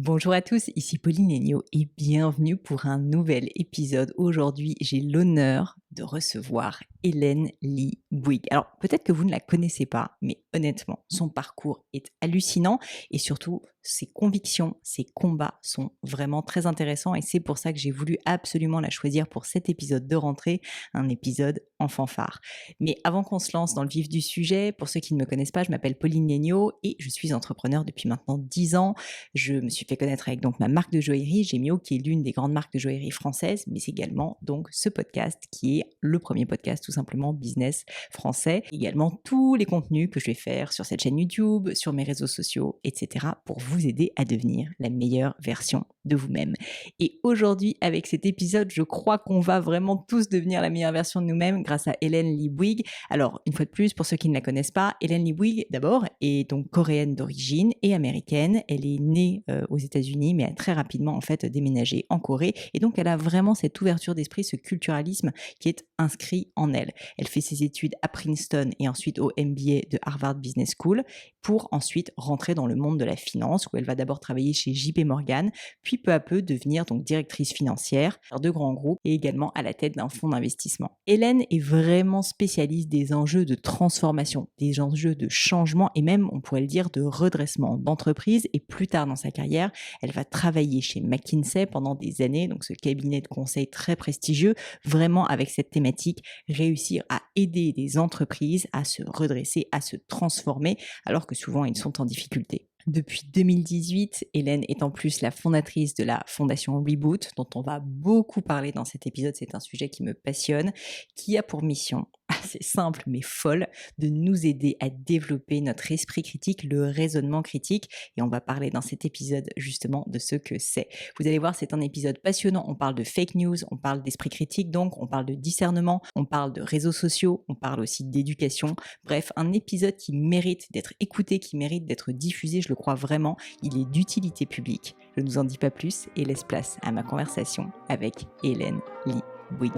Bonjour à tous, ici Pauline Agneau et bienvenue pour un nouvel épisode. Aujourd'hui, j'ai l'honneur de recevoir Hélène Lee Bouygues. Alors, peut-être que vous ne la connaissez pas, mais honnêtement, son parcours est hallucinant et surtout, ses convictions, ses combats sont vraiment très intéressants et c'est pour ça que j'ai voulu absolument la choisir pour cet épisode de rentrée, un épisode en fanfare. Mais avant qu'on se lance dans le vif du sujet, pour ceux qui ne me connaissent pas, je m'appelle Pauline Agneau et je suis entrepreneur depuis maintenant 10 ans. Je me suis fait connaître avec donc ma marque de joaillerie, Gemio, qui est l'une des grandes marques de joaillerie françaises, mais c'est également donc ce podcast qui est le premier podcast tout simplement business français. Également tous les contenus que je vais faire sur cette chaîne YouTube, sur mes réseaux sociaux, etc. pour vous aider à devenir la meilleure version de vous-même. Et aujourd'hui, avec cet épisode, je crois qu'on va vraiment tous devenir la meilleure version de nous-mêmes grâce à Hélène Lee Bouygues. Alors, une fois de plus, pour ceux qui ne la connaissent pas, Hélène Lee Bouygues, d'abord, est donc coréenne d'origine et américaine. Elle est née aux États-Unis, mais a très rapidement en fait déménagé en Corée. Et donc, elle a vraiment cette ouverture d'esprit, ce culturalisme qui est inscrit en elle. Elle fait ses études à Princeton et ensuite au MBA de Harvard Business School pour ensuite rentrer dans le monde de la finance où elle va d'abord travailler chez JP Morgan, puis peu à peu devenir donc directrice financière de grands groupes et également à la tête d'un fonds d'investissement. Hélène est vraiment spécialiste des enjeux de transformation, des enjeux de changement et même, on pourrait le dire, de redressement d'entreprise. Et plus tard dans sa carrière, elle va travailler chez McKinsey pendant des années, donc ce cabinet de conseil très prestigieux, vraiment avec cette thématique, réussir à aider des entreprises à se redresser, à se transformer, alors que souvent ils sont en difficulté. Depuis 2018, Hélène est en plus la fondatrice de la fondation Reboot, dont on va beaucoup parler dans cet épisode. C'est un sujet qui me passionne, qui a pour mission, assez simple mais folle, de nous aider à développer notre esprit critique, le raisonnement critique. Et on va parler dans cet épisode justement de ce que c'est. Vous allez voir, c'est un épisode passionnant. On parle de fake news, on parle d'esprit critique, donc on parle de discernement, on parle de réseaux sociaux, on parle aussi d'éducation. Bref, un épisode qui mérite d'être écouté, qui mérite d'être diffusé, je le crois vraiment. Il est d'utilité publique. Je ne vous en dis pas plus et laisse place à ma conversation avec Hélène Lee Bouygues.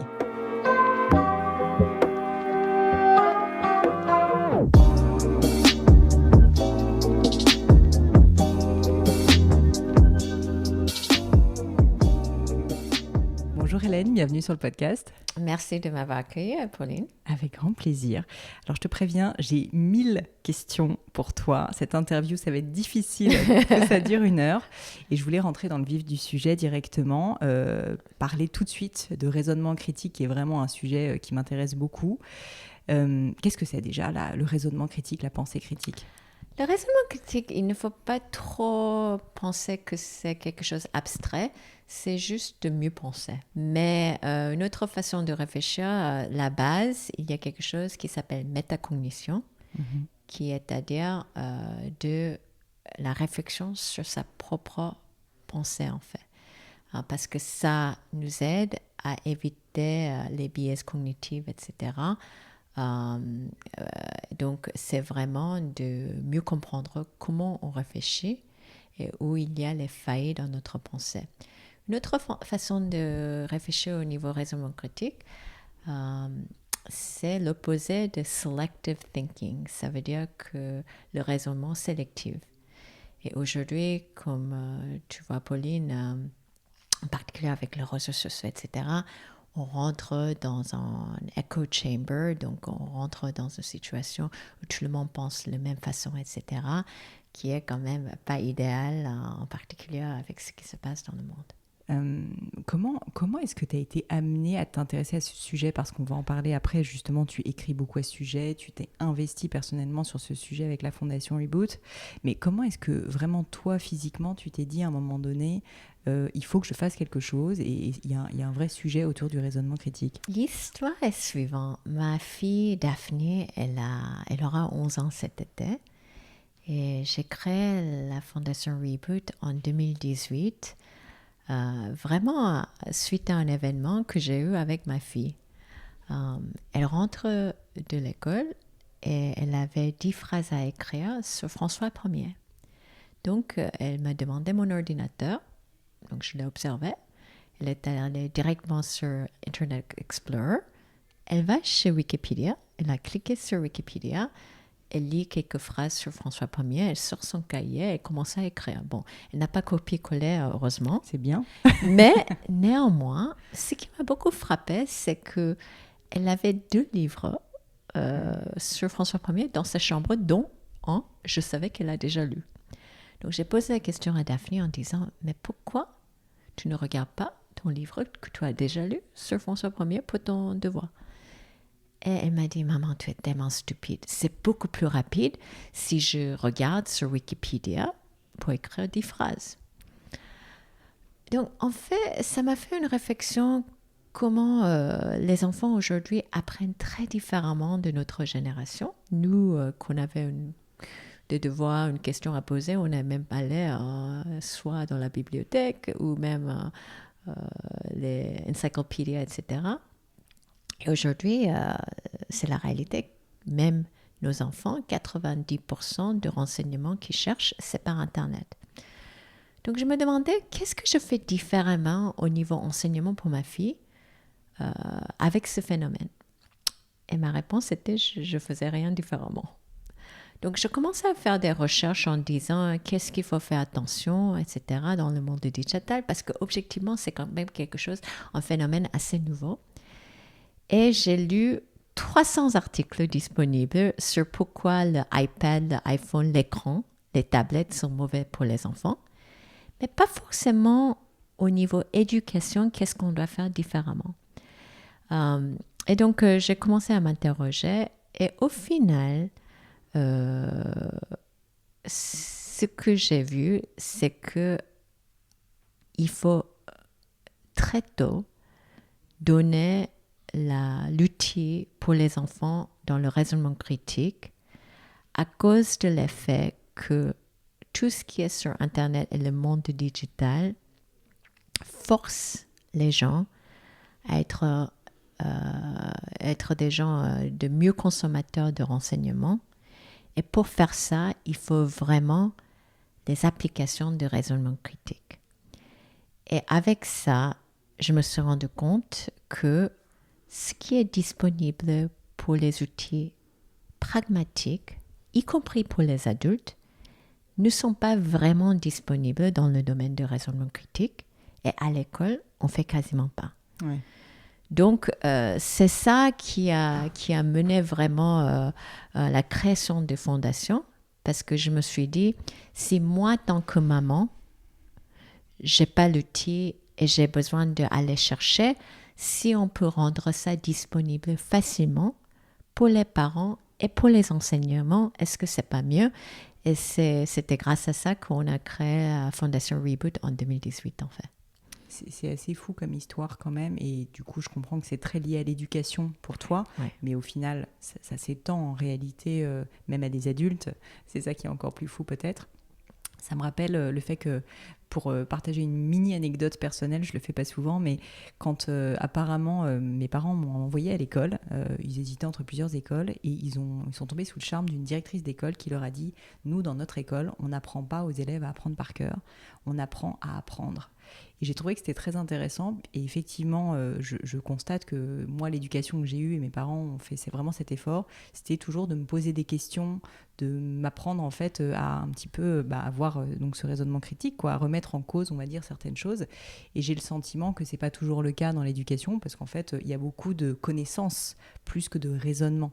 Bonjour Hélène, bienvenue sur le podcast. Merci de m'avoir accueillie, Pauline. Avec grand plaisir. Alors je te préviens, j'ai 1000 questions pour toi. Cette interview, ça va être difficile que ça dure 1 heure. Et je voulais rentrer dans le vif du sujet directement, parler tout de suite de raisonnement critique, qui est vraiment un sujet qui m'intéresse beaucoup. Qu'est-ce que c'est déjà le raisonnement critique, la pensée critique ? Le raisonnement critique, il ne faut pas trop penser que c'est quelque chose d'abstrait, c'est juste de mieux penser. Mais une autre façon de réfléchir, la base, il y a quelque chose qui s'appelle métacognition, qui est à dire de la réflexion sur sa propre pensée en fait. Parce que ça nous aide à éviter les biais cognitifs, etc. Donc, c'est vraiment de mieux comprendre comment on réfléchit et où il y a les failles dans notre pensée. Une autre façon de réfléchir au niveau raisonnement critique, c'est l'opposé de selective thinking. Ça veut dire que le raisonnement sélectif. Et aujourd'hui, comme tu vois, Pauline, en particulier avec les réseaux sociaux, etc., on rentre dans un echo chamber, donc on rentre dans une situation où tout le monde pense de la même façon, etc., qui est quand même pas idéal, en particulier avec ce qui se passe dans le monde. Comment est-ce que tu as été amenée à t'intéresser à ce sujet ? Parce qu'on va en parler après, justement, tu écris beaucoup à ce sujet, tu t'es investi personnellement sur ce sujet avec la Fondation Reboot. Mais comment est-ce que vraiment toi, physiquement, tu t'es dit à un moment donné, il faut que je fasse quelque chose et il y a un vrai sujet autour du raisonnement critique ? L'histoire est suivante. Ma fille Daphné, elle aura 11 ans cet été. Et j'ai créé la Fondation Reboot en 2018. Vraiment suite à un événement que j'ai eu avec ma fille. Elle rentre de l'école et elle avait 10 phrases à écrire sur François Ier. Donc, elle m'a demandé mon ordinateur. Donc, je l'ai observé. Elle est allée directement sur Internet Explorer. Elle va chez Wikipédia. Elle a cliqué sur Wikipédia elle lit quelques phrases sur François Ier, elle sort son cahier et commence à écrire. Bon, elle n'a pas copié-collé, heureusement. C'est bien. Mais néanmoins, ce qui m'a beaucoup frappé, c'est qu'elle avait 2 livres sur François Ier dans sa chambre, dont un, je savais qu'elle a déjà lu. Donc j'ai posé la question à Daphné en disant, mais pourquoi tu ne regardes pas ton livre que tu as déjà lu sur François Ier pour ton devoir? Et elle m'a dit, maman, tu es tellement stupide. C'est beaucoup plus rapide si je regarde sur Wikipédia pour écrire 10 phrases. Donc, en fait, ça m'a fait une réflexion comment les enfants aujourd'hui apprennent très différemment de notre génération. Nous, qu'on avait des devoirs, une question à poser, on n'a même pas l'air soit dans la bibliothèque ou même les encyclopédies, etc. Et aujourd'hui, c'est la réalité. Même nos enfants, 90% de renseignements qu'ils cherchent, c'est par Internet. Donc, je me demandais, qu'est-ce que je fais différemment au niveau enseignement pour ma fille avec ce phénomène? Et ma réponse était, je ne faisais rien différemment. Donc, je commençais à faire des recherches en disant qu'est-ce qu'il faut faire attention, etc., dans le monde digital, parce qu'objectivement, c'est quand même quelque chose, un phénomène assez nouveau. Et j'ai lu 300 articles disponibles sur pourquoi le iPad, l'iPhone, l'écran, les tablettes sont mauvais pour les enfants, mais pas forcément au niveau éducation, qu'est-ce qu'on doit faire différemment. Et donc, j'ai commencé à m'interroger et au final, ce que j'ai vu, c'est que il faut très tôt donner l'outil pour les enfants dans le raisonnement critique à cause de l'effet que tout ce qui est sur Internet et le monde digital force les gens à être des gens de mieux consommateurs de renseignements. Et pour faire ça, il faut vraiment des applications de raisonnement critique. Et avec ça, je me suis rendu compte que ce qui est disponible pour les outils pragmatiques, y compris pour les adultes, ne sont pas vraiment disponibles dans le domaine de raisonnement critique. Et à l'école, on ne fait quasiment pas. Ouais. Donc, c'est ça qui a mené vraiment la création des fondations, parce que je me suis dit, si moi, tant que maman, j'ai pas l'outil et j'ai besoin d'aller chercher, si on peut rendre ça disponible facilement pour les parents et pour les enseignements, est-ce que c'est pas mieux? Et c'était grâce à ça qu'on a créé la Fondation Reboot en 2018, en fait. C'est assez fou comme histoire quand même, et du coup je comprends que c'est très lié à l'éducation pour toi, Ouais. mais au final ça s'étend en réalité même à des adultes, c'est ça qui est encore plus fou peut-être. Ça me rappelle le fait que, pour partager une mini anecdote personnelle, je le fais pas souvent, mais quand apparemment mes parents m'ont envoyé à l'école, ils hésitaient entre plusieurs écoles et ils sont tombés sous le charme d'une directrice d'école qui leur a dit, nous dans notre école, on n'apprend pas aux élèves à apprendre par cœur, on apprend à apprendre. Et j'ai trouvé que c'était très intéressant, et effectivement je constate que moi l'éducation que j'ai eue et mes parents ont fait, c'est vraiment cet effort, c'était toujours de me poser des questions, de m'apprendre en fait à un petit peu avoir donc ce raisonnement critique, quoi, à remettre en cause, on va dire, certaines choses. Et j'ai le sentiment que c'est pas toujours le cas dans l'éducation, parce qu'en fait il y a beaucoup de connaissances plus que de raisonnement.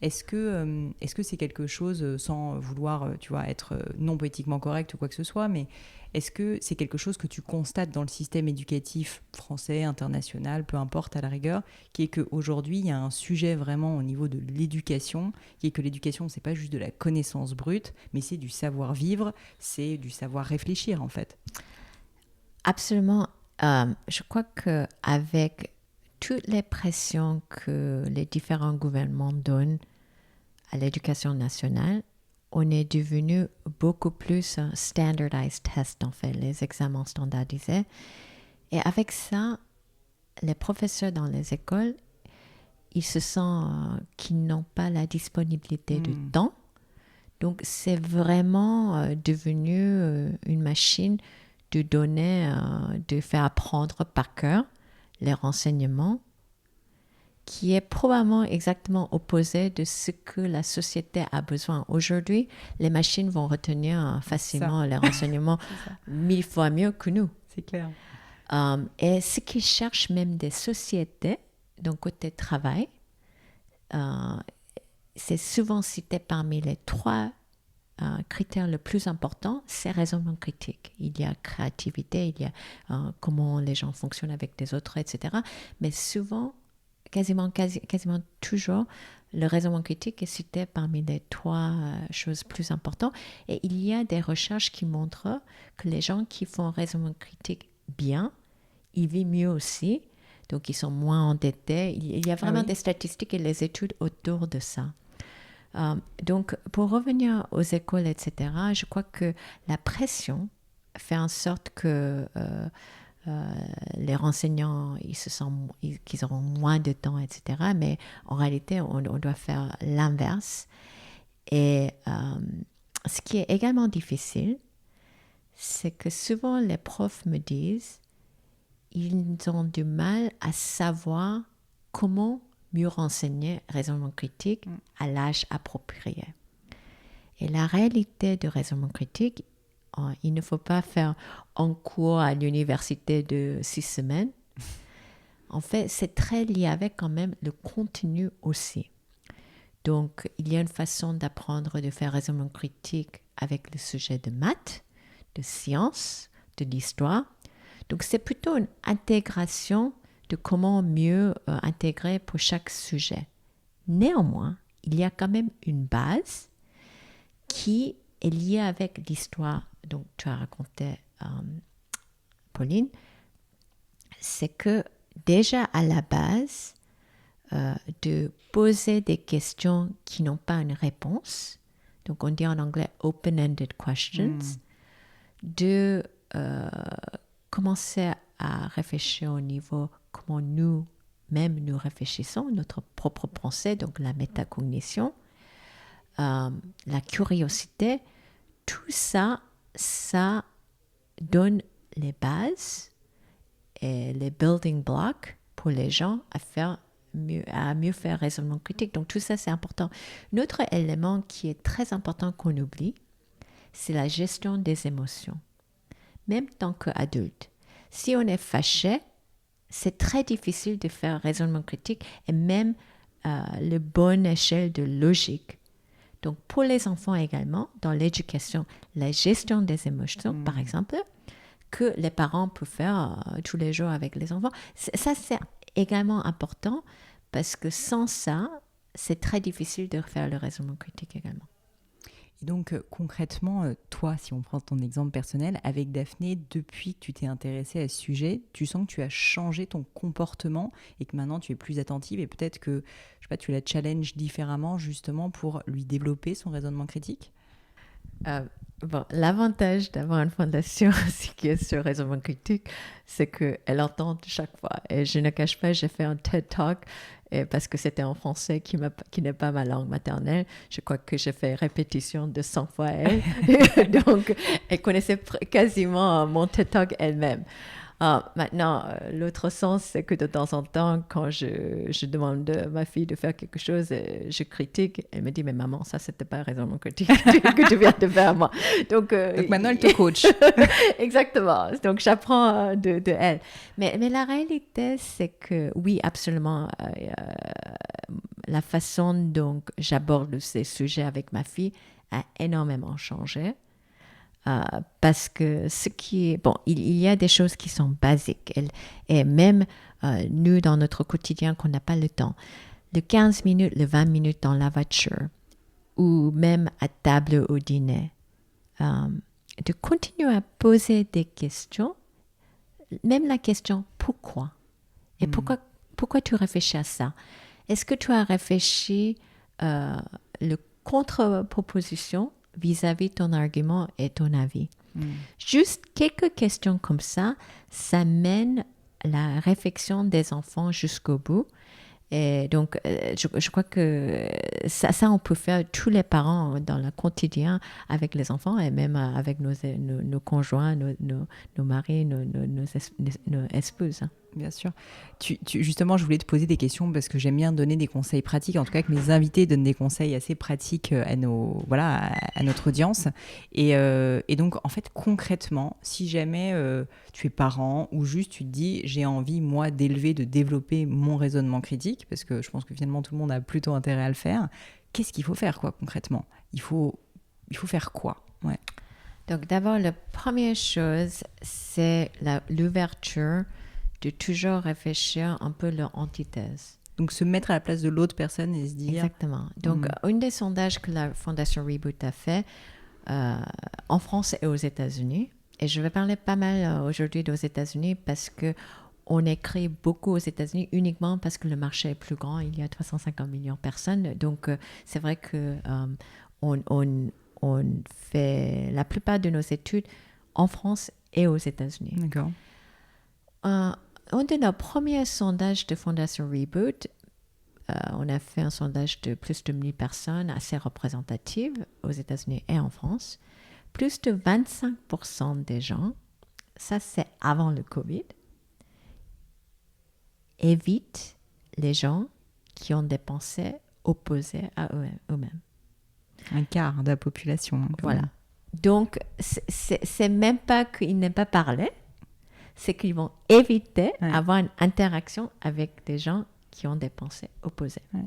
Est-ce que c'est quelque chose, sans vouloir tu vois, être non politiquement correct ou quoi que ce soit, mais est-ce que c'est quelque chose que tu constates dans le système éducatif français, international, peu importe à la rigueur, qui est qu'aujourd'hui, il y a un sujet vraiment au niveau de l'éducation, qui est que l'éducation, c'est pas juste de la connaissance brute, mais c'est du savoir-vivre, c'est du savoir réfléchir en fait. Absolument. Je crois qu'avec toutes les pressions que les différents gouvernements donnent à l'éducation nationale, on est devenu beaucoup plus standardized test, en fait, les examens standardisés. Et avec ça, les professeurs dans les écoles, ils se sentent qu'ils n'ont pas la disponibilité de temps. Donc, c'est vraiment devenu une machine de donner, de faire apprendre par cœur les renseignements. qui est probablement exactement opposé de ce que la société a besoin. Aujourd'hui, les machines vont retenir facilement les renseignements 1000 fois mieux que nous. C'est clair. Et ce qui cherchent même des sociétés, donc côté travail, c'est souvent cité parmi les 3 critères le plus important, c'est raisonnement critique. Il y a créativité, il y a comment les gens fonctionnent avec les autres, etc. Mais souvent, quasiment toujours, le raisonnement critique est cité parmi les 3 choses plus importantes. Et il y a des recherches qui montrent que les gens qui font raisonnement critique bien, ils vivent mieux aussi. Donc, ils sont moins endettés. Il y a vraiment des statistiques et les études autour de ça. Donc, pour revenir aux écoles, etc., je crois que la pression fait en sorte que les renseignants, ils se sentent qu'ils auront moins de temps, etc. Mais en réalité, on doit faire l'inverse. Et ce qui est également difficile, c'est que souvent les profs me disent ils ont du mal à savoir comment mieux renseigner raisonnement critique à l'âge approprié. Et la réalité de raisonnement critique, il ne faut pas faire un cours à l'université de 6 semaines. En fait, c'est très lié avec quand même le contenu aussi. Donc, il y a une façon d'apprendre de faire raisonnement critique avec le sujet de maths, de sciences, de l'histoire. Donc, c'est plutôt une intégration de comment mieux intégrer pour chaque sujet. Néanmoins, il y a quand même une base qui est liée avec l'histoire. Donc, tu as raconté, Pauline, c'est que déjà à la base, de poser des questions qui n'ont pas une réponse, donc on dit en anglais open-ended questions, de commencer à réfléchir au niveau comment nous-mêmes nous réfléchissons, notre propre pensée, donc la métacognition, la curiosité, tout ça, ça donne les bases et les building blocks pour les gens à mieux faire raisonnement critique. Donc tout ça, c'est important. L'autre élément qui est très important qu'on oublie, c'est la gestion des émotions. Même tant qu'adulte. Si on est fâché, c'est très difficile de faire raisonnement critique et même la bonne échelle de logique. Donc pour les enfants également, dans l'éducation, la gestion des émotions, par exemple, que les parents peuvent faire tous les jours avec les enfants, ça c'est également important parce que sans ça, c'est très difficile de faire le raisonnement critique également. Et donc concrètement, toi, si on prend ton exemple personnel, avec Daphné, depuis que tu t'es intéressée à ce sujet, tu sens que tu as changé ton comportement et que maintenant tu es plus attentive et peut-être que, je sais pas, tu la challenges différemment justement pour lui développer son raisonnement critique ? Bon, l'avantage d'avoir une fondation qui est sur raisonnement critique, c'est qu'elle entend chaque fois. Et je ne cache pas, j'ai fait un TED Talk parce que c'était en français qui n'est pas ma langue maternelle. Je crois que j'ai fait répétition de 100 fois elle. Donc, elle connaissait quasiment mon TED Talk elle-même. Maintenant, l'autre sens, c'est que de temps en temps, quand je demande à ma fille de faire quelque chose, je critique. Elle me dit, mais maman, ça, c'était pas raisonnement critique que tu viens de faire, moi. Donc maintenant, elle te coach. Exactement. Donc, j'apprends de elle. Mais la réalité, c'est que, oui, absolument, la façon dont j'aborde ces sujets avec ma fille a énormément changé. Parce que il y a des choses qui sont basiques et même nous dans notre quotidien qu'on n'a pas le temps, le 15 minutes, le 20 minutes dans la voiture ou même à table au dîner, de continuer à poser des questions, même la question pourquoi et pourquoi tu réfléchis à ça, est-ce que tu as réfléchi le contre-proposition vis-à-vis de ton argument et ton avis. Juste quelques questions comme ça mène la réflexion des enfants jusqu'au bout. Et donc, je crois que ça, on peut faire tous les parents dans le quotidien avec les enfants et même avec nos conjoints, nos maris, nos espouses. Bien sûr. Justement, je voulais te poser des questions parce que j'aime bien donner des conseils pratiques. En tout cas, que mes invités donnent des conseils assez pratiques à notre audience. Et donc, en fait, concrètement, si jamais tu es parent ou juste tu te dis, j'ai envie, moi, de développer mon raisonnement critique, parce que je pense que finalement, tout le monde a plutôt intérêt à le faire, qu'est-ce qu'il faut faire, quoi, concrètement? Il faut faire quoi? Ouais. Donc d'abord, la première chose, c'est l'ouverture de toujours réfléchir un peu leur antithèse. Donc se mettre à la place de l'autre personne et se dire... Exactement. Donc un des sondages que la Fondation Reboot a fait en France et aux États-Unis, et je vais parler pas mal aujourd'hui aux États-Unis parce que on écrit beaucoup aux États-Unis uniquement parce que le marché est plus grand, il y a 350 millions de personnes. Donc c'est vrai que on fait la plupart de nos études en France et aux États-Unis. D'accord. Un de nos premiers sondages de Fondation Reboot, on a fait un sondage de plus de 1000 personnes assez représentatives aux États-Unis et en France. Plus de 25% des gens, ça c'est avant le COVID, évitent les gens qui ont des pensées opposées à eux-mêmes. Un quart de la population. Voilà. Donc, c'est même pas qu'ils n'aiment pas parler, c'est qu'ils vont éviter avoir une interaction avec des gens qui ont des pensées opposées. Ouais.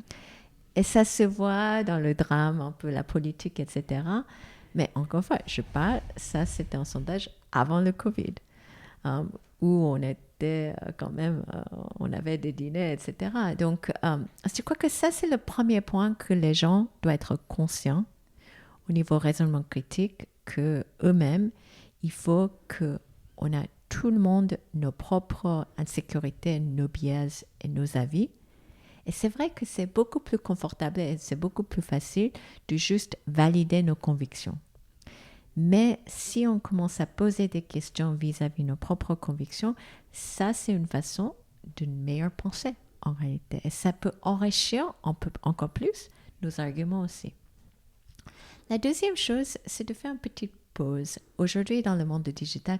Et ça se voit dans le drame, un peu la politique, etc. Mais encore une fois, je parle, ça c'était un sondage avant le Covid, où on était quand même, on avait des dîners, etc. Donc, je crois que ça c'est le premier point que les gens doivent être conscients au niveau raisonnement critique, que eux-mêmes, il faut qu'on a tout le monde nos propres insécurités, nos biais et nos avis. Et c'est vrai que c'est beaucoup plus confortable et c'est beaucoup plus facile de juste valider nos convictions. Mais si on commence à poser des questions vis-à-vis de nos propres convictions, ça c'est une façon d'une meilleure pensée en réalité. Et ça peut enrichir encore plus nos arguments aussi. La deuxième chose, c'est de faire une petite pause. Aujourd'hui, dans le monde digital,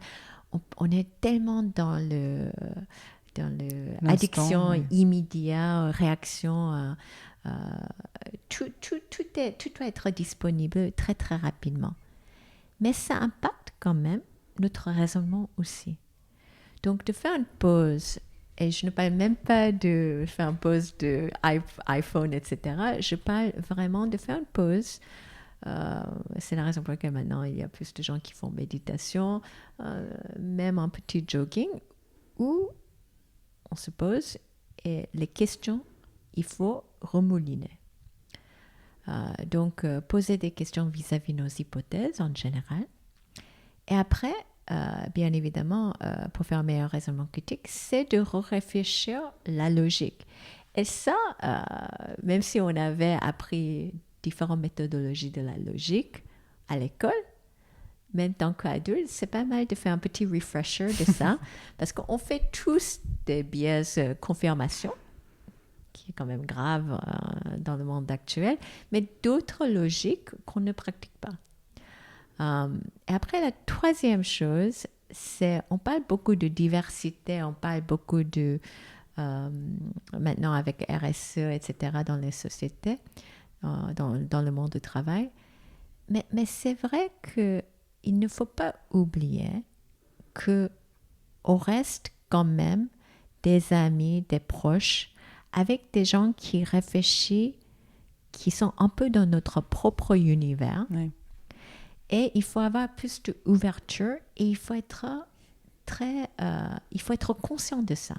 on est tellement dans l'addiction immédiate, réaction. Tout doit être disponible très, très rapidement. Mais ça impacte quand même notre raisonnement aussi. Donc, de faire une pause, et je ne parle même pas de faire une pause de iPhone, etc. Je parle vraiment de faire une pause. C'est la raison pour laquelle maintenant il y a plus de gens qui font méditation, même un petit jogging, où on se pose et les questions, il faut remouliner. Donc, poser des questions vis-à-vis de nos hypothèses en général. Et après, bien évidemment, pour faire un meilleur raisonnement critique, c'est de réfléchir la logique. Et ça, même si on avait appris différentes méthodologies de la logique à l'école, même tant qu'adulte, c'est pas mal de faire un petit refresher de ça, parce qu'on fait tous des biais confirmation, qui est quand même grave dans le monde actuel, mais d'autres logiques qu'on ne pratique pas. Et après, la troisième chose, c'est, on parle beaucoup de diversité, on parle beaucoup de, maintenant avec RSE, etc., dans les sociétés, dans le monde du travail. Mais c'est vrai qu'il ne faut pas oublier qu'on reste quand même des amis, des proches, avec des gens qui réfléchissent, qui sont un peu dans notre propre univers. Oui. Et il faut avoir plus d'ouverture et il faut être conscient de ça.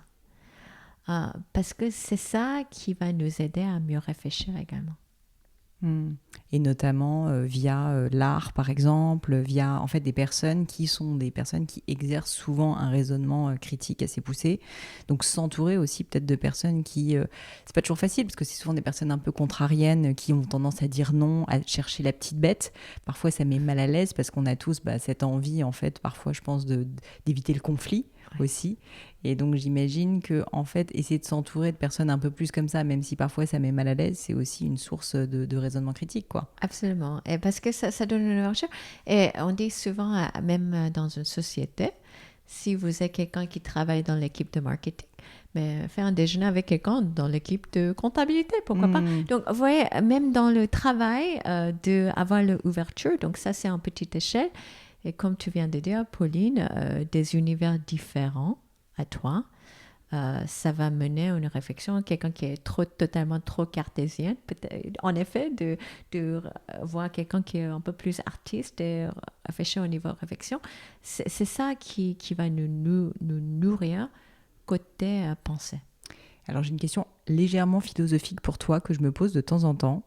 Parce que c'est ça qui va nous aider à mieux réfléchir également. Et notamment via l'art, par exemple, via en fait des personnes qui exercent souvent un raisonnement critique assez poussé. Donc s'entourer aussi peut-être de personnes qui, c'est pas toujours facile parce que c'est souvent des personnes un peu contrariennes qui ont tendance à dire non, à chercher la petite bête. Parfois ça met mal à l'aise parce qu'on a tous cette envie en fait, parfois je pense d'éviter le conflit. Aussi. Et donc j'imagine que en fait essayer de s'entourer de personnes un peu plus comme ça, même si parfois ça met mal à l'aise, c'est aussi une source de raisonnement critique, quoi. Absolument. Et parce que ça donne une ouverture. Et on dit souvent, même dans une société, Si vous êtes quelqu'un qui travaille dans l'équipe de marketing, mais faire un déjeuner avec quelqu'un dans l'équipe de comptabilité, pourquoi pas. Donc, vous voyez, même dans le travail, d'avoir l'ouverture, donc ça, c'est en petite échelle. Et comme tu viens de dire, Pauline, des univers différents à toi, ça va mener à une réflexion. Quelqu'un qui est totalement trop cartésien, en effet, de voir quelqu'un qui est un peu plus artiste et réfléchir au niveau réflexion, c'est ça qui va nous nourrir côté pensée. Alors j'ai une question légèrement philosophique pour toi que je me pose de temps en temps.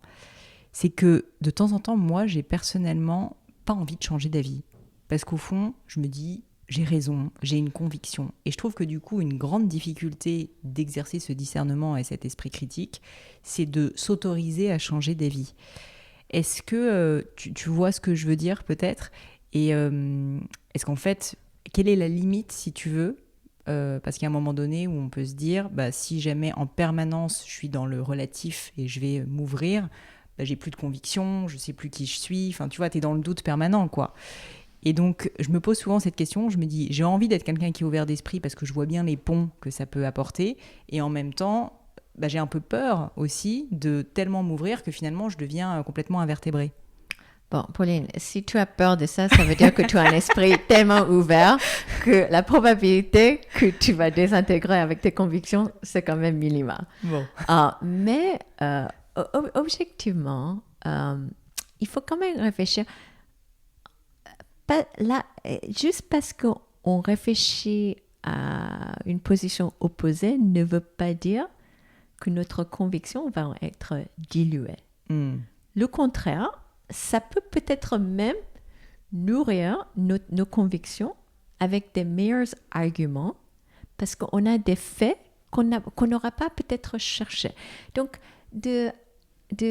C'est que de temps en temps, moi, j'ai personnellement pas envie de changer d'avis. Parce qu'au fond, je me dis, j'ai raison, j'ai une conviction. Et je trouve que du coup, une grande difficulté d'exercer ce discernement et cet esprit critique, c'est de s'autoriser à changer d'avis. Est-ce que tu vois ce que je veux dire peut-être ? Et est-ce qu'en fait, quelle est la limite si tu veux ? Parce qu'il y a un moment donné où on peut se dire, bah, si jamais en permanence je suis dans le relatif et je vais m'ouvrir, bah, j'ai plus de conviction, je sais plus qui je suis, enfin tu vois, t'es dans le doute permanent quoi. Et donc je me pose souvent cette question, je me dis, j'ai envie d'être quelqu'un qui est ouvert d'esprit parce que je vois bien les ponts que ça peut apporter, et en même temps, bah, j'ai un peu peur aussi de tellement m'ouvrir que finalement je deviens complètement invertébrée. Bon, Pauline, si tu as peur de ça, ça veut dire que tu as un esprit tellement ouvert que la probabilité que tu vas désintégrer avec tes convictions, c'est quand même minima. Bon. Mais objectivement, il faut quand même réfléchir. Pas, là, juste parce qu'on réfléchit à une position opposée ne veut pas dire que notre conviction va être diluée. Le contraire, ça peut peut-être même nourrir nos convictions avec des meilleurs arguments parce qu'on a des faits qu'on n'aura pas peut-être cherché. Donc, de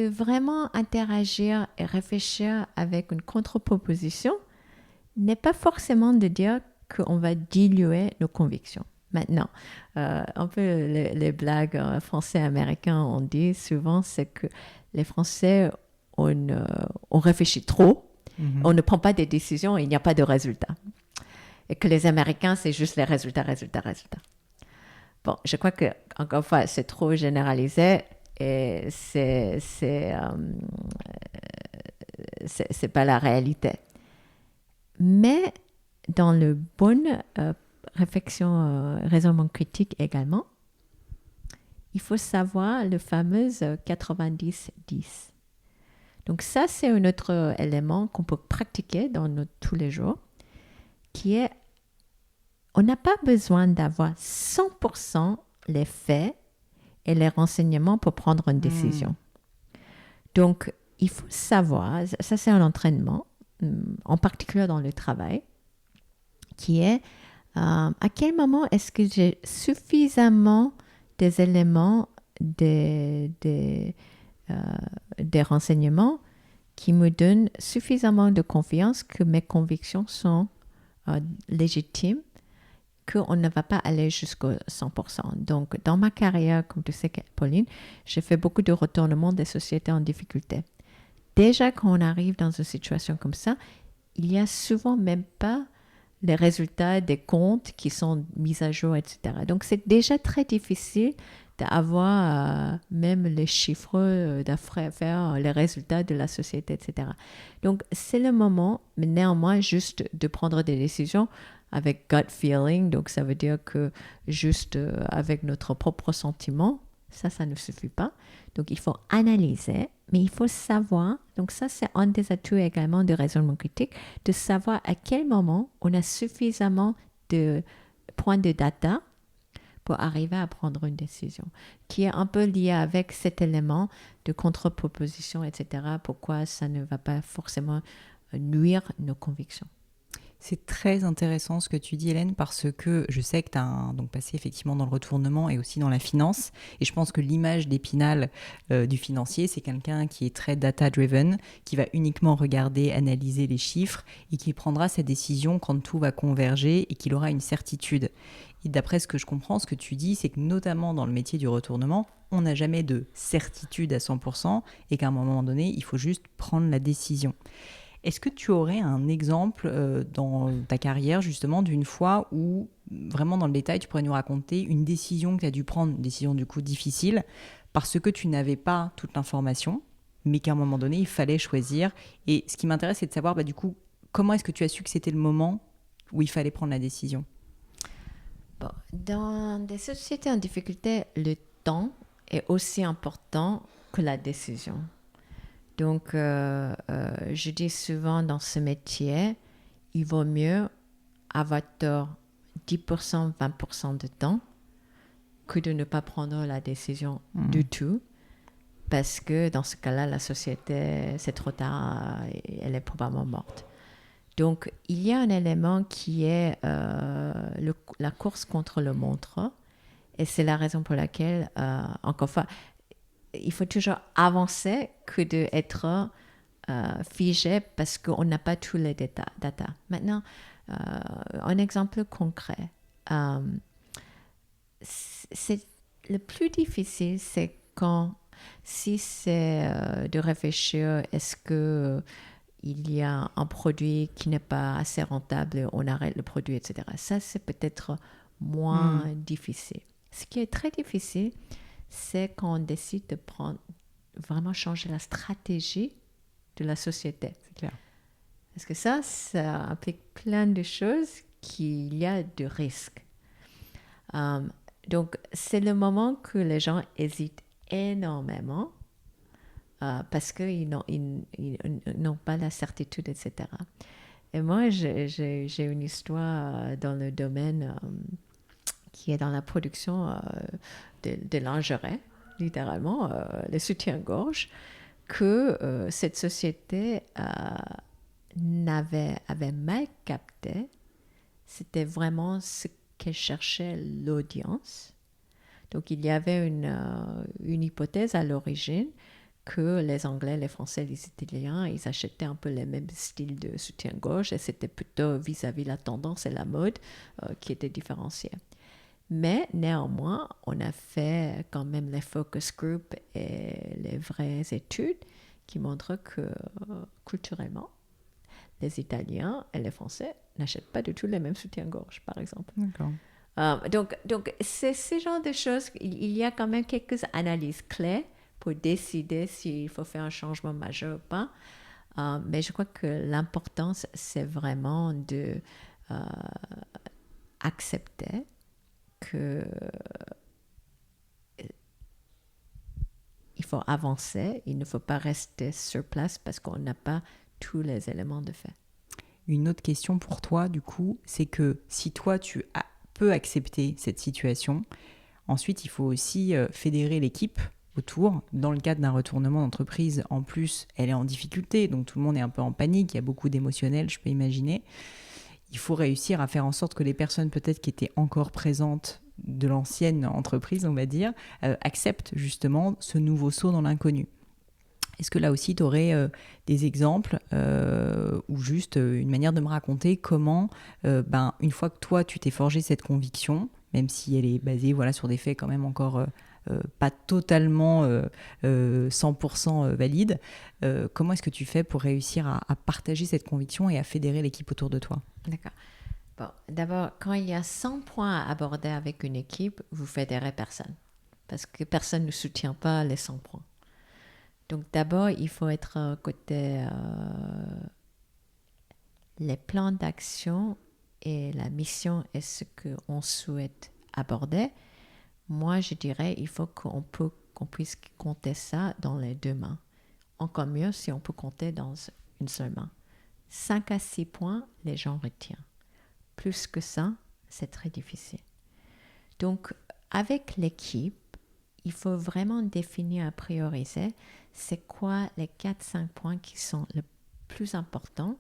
vraiment interagir et réfléchir avec une contre-proposition n'est pas forcément de dire qu'on va diluer nos convictions. Maintenant, un peu les blagues français-américains, on dit souvent, c'est que les Français, on réfléchit trop, on ne prend pas des décisions et il n'y a pas de résultats. Et que les Américains, c'est juste les résultats. Bon, je crois que, encore une fois, c'est trop généralisé et c'est pas la réalité. Mais dans le bon réflexion, raisonnement critique également, il faut savoir le fameux 90-10. Donc ça, c'est un autre élément qu'on peut pratiquer dans tous les jours, qui est, on n'a pas besoin d'avoir 100% les faits et les renseignements pour prendre une décision. Donc, il faut savoir, ça c'est un entraînement, en particulier dans le travail, qui est à quel moment est-ce que j'ai suffisamment des éléments, des renseignements qui me donnent suffisamment de confiance que mes convictions sont légitimes, qu'on ne va pas aller jusqu'au 100%. Donc, dans ma carrière, comme tu sais, Pauline, j'ai fait beaucoup de retournements des sociétés en difficulté. Déjà, quand on arrive dans une situation comme ça, il n'y a souvent même pas les résultats des comptes qui sont mis à jour, etc. Donc, c'est déjà très difficile d'avoir même les chiffres d'affaires, les résultats de la société, etc. Donc, c'est le moment, mais néanmoins, juste de prendre des décisions avec gut feeling. Donc, ça veut dire que juste avec notre propre sentiment, ça ne suffit pas. Donc, il faut analyser, mais il faut savoir, donc ça c'est un des atouts également de raisonnement critique, de savoir à quel moment on a suffisamment de points de data pour arriver à prendre une décision, qui est un peu lié avec cet élément de contre-proposition, etc. Pourquoi ça ne va pas forcément nuire nos convictions. C'est très intéressant ce que tu dis, Hélène, parce que je sais que tu as donc passé effectivement dans le retournement et aussi dans la finance. Et je pense que l'image d'Épinal du financier, c'est quelqu'un qui est très data-driven, qui va uniquement regarder, analyser les chiffres et qui prendra ses décisions quand tout va converger et qu'il aura une certitude. Et d'après ce que je comprends, ce que tu dis, c'est que notamment dans le métier du retournement, on n'a jamais de certitude à 100% et qu'à un moment donné, il faut juste prendre la décision. Est-ce que tu aurais un exemple dans ta carrière justement d'une fois où vraiment dans le détail tu pourrais nous raconter une décision que tu as dû prendre, une décision du coup difficile parce que tu n'avais pas toute l'information mais qu'à un moment donné il fallait choisir et ce qui m'intéresse c'est de savoir du coup comment est-ce que tu as su que c'était le moment où il fallait prendre la décision? Bon, dans des sociétés en difficulté, le temps est aussi important que la décision. Donc, je dis souvent dans ce métier, il vaut mieux avoir tort 10%, 20% de temps que de ne pas prendre la décision du tout. Parce que dans ce cas-là, la société, c'est trop tard, elle est probablement morte. Donc, il y a un élément qui est la course contre le montre. Et c'est la raison pour laquelle, encore une fois, il faut toujours avancer que d'être figé parce qu'on n'a pas tous les data. Maintenant, un exemple concret. C'est le plus difficile, c'est quand, si c'est de réfléchir, est-ce que il y a un produit qui n'est pas assez rentable, on arrête le produit, etc. Ça, c'est peut-être moins difficile. Ce qui est très difficile, c'est quand on décide de vraiment changer la stratégie de la société. C'est clair. Parce que ça implique plein de choses qu'il y a de risques. Donc, c'est le moment que les gens hésitent énormément parce qu'ils n'ont pas la certitude, etc. Et moi, j'ai une histoire dans le domaine qui est dans la production de lingerie, littéralement, les soutiens-gorge, que cette société avait mal capté. C'était vraiment ce qu'elle cherchait l'audience. Donc, il y avait une hypothèse à l'origine que les Anglais, les Français, les Italiens, ils achetaient un peu les mêmes styles de soutien-gorge et c'était plutôt vis-à-vis la tendance et la mode qui étaient différenciés. Mais néanmoins, on a fait quand même les focus groups et les vraies études qui montrent que culturellement, les Italiens et les Français n'achètent pas du tout les mêmes soutiens-gorge, par exemple. D'accord. Donc, c'est ce genre de choses. Il y a quand même quelques analyses clés pour décider s'il faut faire un changement majeur ou pas. Mais je crois que l'importance, c'est vraiment de accepter que il faut avancer, il ne faut pas rester sur place parce qu'on n'a pas tous les éléments de fait. Une autre question pour toi, du coup, c'est que si toi, peux accepter cette situation, ensuite, il faut aussi fédérer l'équipe autour. Dans le cadre d'un retournement d'entreprise, en plus, elle est en difficulté, donc tout le monde est un peu en panique, il y a beaucoup d'émotionnel, je peux imaginer. Il faut réussir à faire en sorte que les personnes peut-être qui étaient encore présentes de l'ancienne entreprise, on va dire, acceptent justement ce nouveau saut dans l'inconnu. Est-ce que là aussi, tu aurais des exemples ou juste une manière de me raconter comment, une fois que toi, tu t'es forgé cette conviction, même si elle est basée sur des faits quand même encore pas totalement 100% valides, comment est-ce que tu fais pour réussir à partager cette conviction et à fédérer l'équipe autour de toi? D'accord. Bon, d'abord, quand il y a 100 points à aborder avec une équipe, vous fédérez personne. Parce que personne ne soutient pas les 100 points. Donc d'abord, il faut être côté les plans d'action et la mission et ce qu'on souhaite aborder. Moi, je dirais il faut qu'on puisse compter ça dans les deux mains. Encore mieux si on peut compter dans une seule main. 5 à 6 points, les gens retiennent. Plus que ça, c'est très difficile. Donc, avec l'équipe, il faut vraiment définir et prioriser c'est quoi les 4-5 points qui sont les plus importants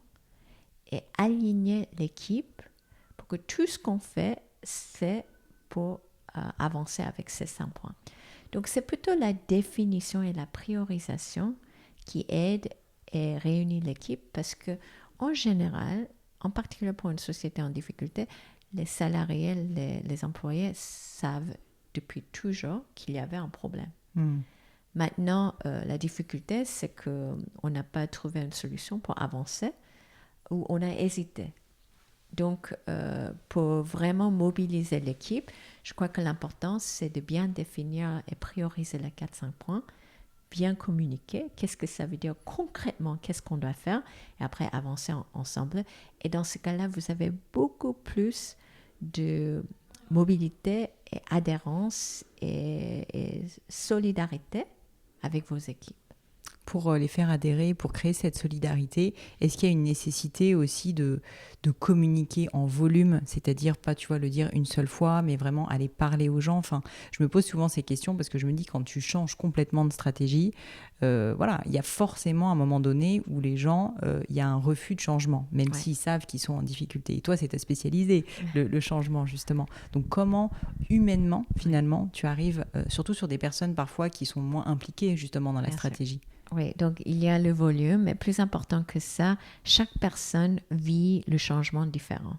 et aligner l'équipe pour que tout ce qu'on fait, c'est pour avancer avec ces 5 points. Donc, c'est plutôt la définition et la priorisation qui aident et réunissent l'équipe parce que, en général, en particulier pour une société en difficulté, les salariés, les employés savent depuis toujours qu'il y avait un problème. Maintenant, la difficulté, c'est qu'on n'a pas trouvé une solution pour avancer ou on a hésité. Donc, pour vraiment mobiliser l'équipe, je crois que l'important, c'est de bien définir et prioriser les 4-5 points, bien communiquer, qu'est-ce que ça veut dire concrètement, qu'est-ce qu'on doit faire, et après avancer ensemble. Et dans ce cas-là, vous avez beaucoup plus de mobilité et adhérence et solidarité avec vos équipes. Pour les faire adhérer, pour créer cette solidarité, est-ce qu'il y a une nécessité aussi de communiquer en volume, c'est-à-dire pas, tu vois, le dire une seule fois, mais vraiment aller parler aux gens. Enfin, je me pose souvent ces questions parce que je me dis quand tu changes complètement de stratégie, voilà, il y a forcément un moment donné où les gens, il y a un refus de changement, même s'ils savent qu'ils sont en difficulté. Et toi, c'est ta spécialisé, le changement justement. Donc comment, humainement, finalement, tu arrives, surtout sur des personnes parfois qui sont moins impliquées justement dans la stratégie. Oui, donc il y a le volume, mais plus important que ça, chaque personne vit le changement différent.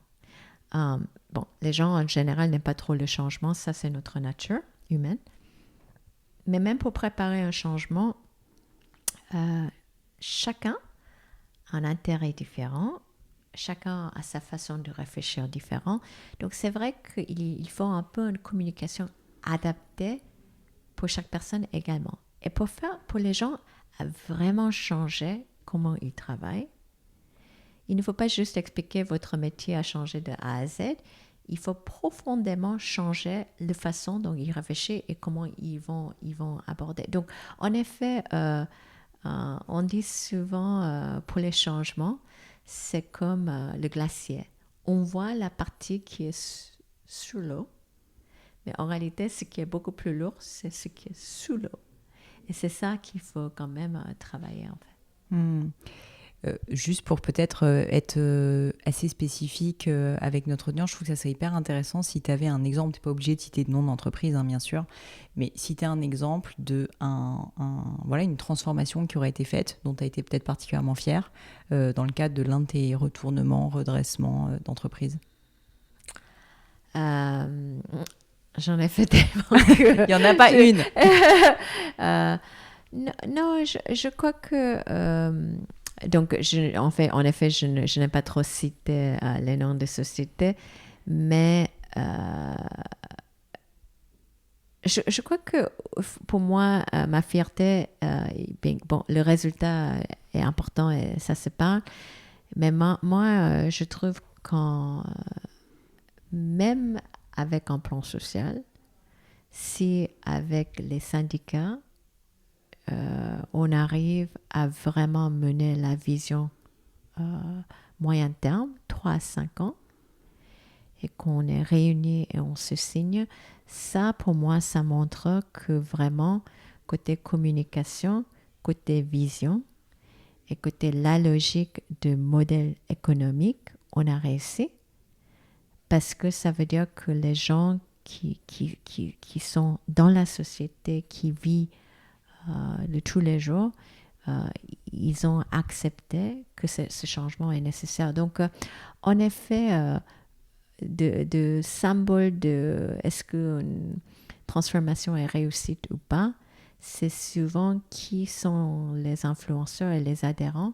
Bon, les gens en général n'aiment pas trop le changement, ça c'est notre nature humaine. Mais même pour préparer un changement, chacun a un intérêt différent, chacun a sa façon de réfléchir différent. Donc c'est vrai qu'il faut un peu une communication adaptée pour chaque personne également. Et pour les gens à vraiment changer comment ils travaillent, il ne faut pas juste expliquer votre métier a changé de A à Z, il faut profondément changer la façon dont ils réfléchissent et comment ils vont aborder. Donc, en effet, on dit souvent pour les changements, c'est comme le glacier. On voit la partie qui est sous l'eau, mais en réalité, ce qui est beaucoup plus lourd, c'est ce qui est sous l'eau. Et c'est ça qu'il faut quand même travailler en fait. Juste pour peut-être être assez spécifique avec notre audience, je trouve que ça serait hyper intéressant si tu avais un exemple, tu n'es pas obligé de citer de nom d'entreprise, hein, bien sûr, mais si tu as un exemple de voilà, une transformation qui aurait été faite, dont tu as été peut-être particulièrement fière, dans le cadre de l'un de tes retournements, redressements d'entreprise. J'en ai fait tellement que... Il n'y en a pas une. Non, je crois que... donc, en effet, je n'ai pas trop cité les noms de sociétés, mais je crois que pour moi, ma fierté, bon, le résultat est important et ça se parle, mais moi je trouve qu'en... même avec un plan social, si avec les syndicats, on arrive à vraiment mener la vision moyen terme, 3 à 5 ans, et qu'on est réunis et on se signe, ça pour moi, ça montre que vraiment, côté communication, côté vision, et côté la logique de modèle économique, on a réussi. Parce que ça veut dire que les gens qui sont dans la société, qui vivent de tous les jours, ils ont accepté que ce changement est nécessaire. Donc, en effet, de symbole de est-ce qu'une transformation est réussite ou pas, c'est souvent qui sont les influenceurs et les adhérents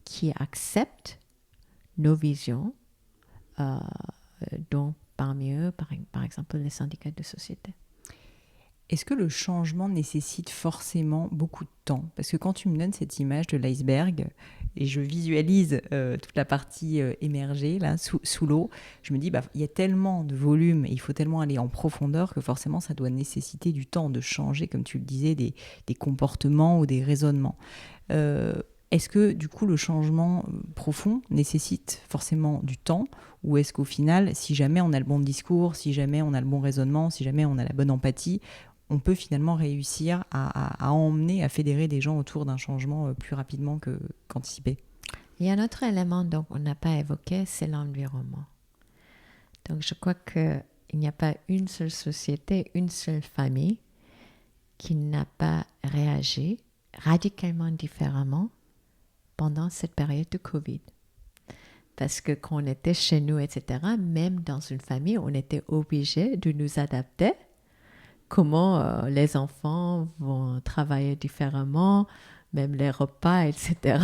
qui acceptent nos visions, dont parmi eux, par exemple, les syndicats de société. Est-ce que le changement nécessite forcément beaucoup de temps? Parce que quand tu me donnes cette image de l'iceberg, et je visualise toute la partie émergée, là, sous l'eau, je me dis, il y a tellement de volume, et il faut tellement aller en profondeur que forcément, ça doit nécessiter du temps de changer, comme tu le disais, des comportements ou des raisonnements. Est-ce que, du coup, le changement profond nécessite forcément du temps? Ou est-ce qu'au final, si jamais on a le bon discours, si jamais on a le bon raisonnement, si jamais on a la bonne empathie, on peut finalement réussir à emmener, à fédérer des gens autour d'un changement plus rapidement qu'anticipé? Il y a un autre élément dont on n'a pas évoqué, c'est l'environnement. Donc je crois qu'il n'y a pas une seule société, une seule famille qui n'a pas réagi radicalement différemment pendant cette période de Covid. Parce que quand on était chez nous, etc., même dans une famille, on était obligé de nous adapter comment les enfants vont travailler différemment, même les repas, etc.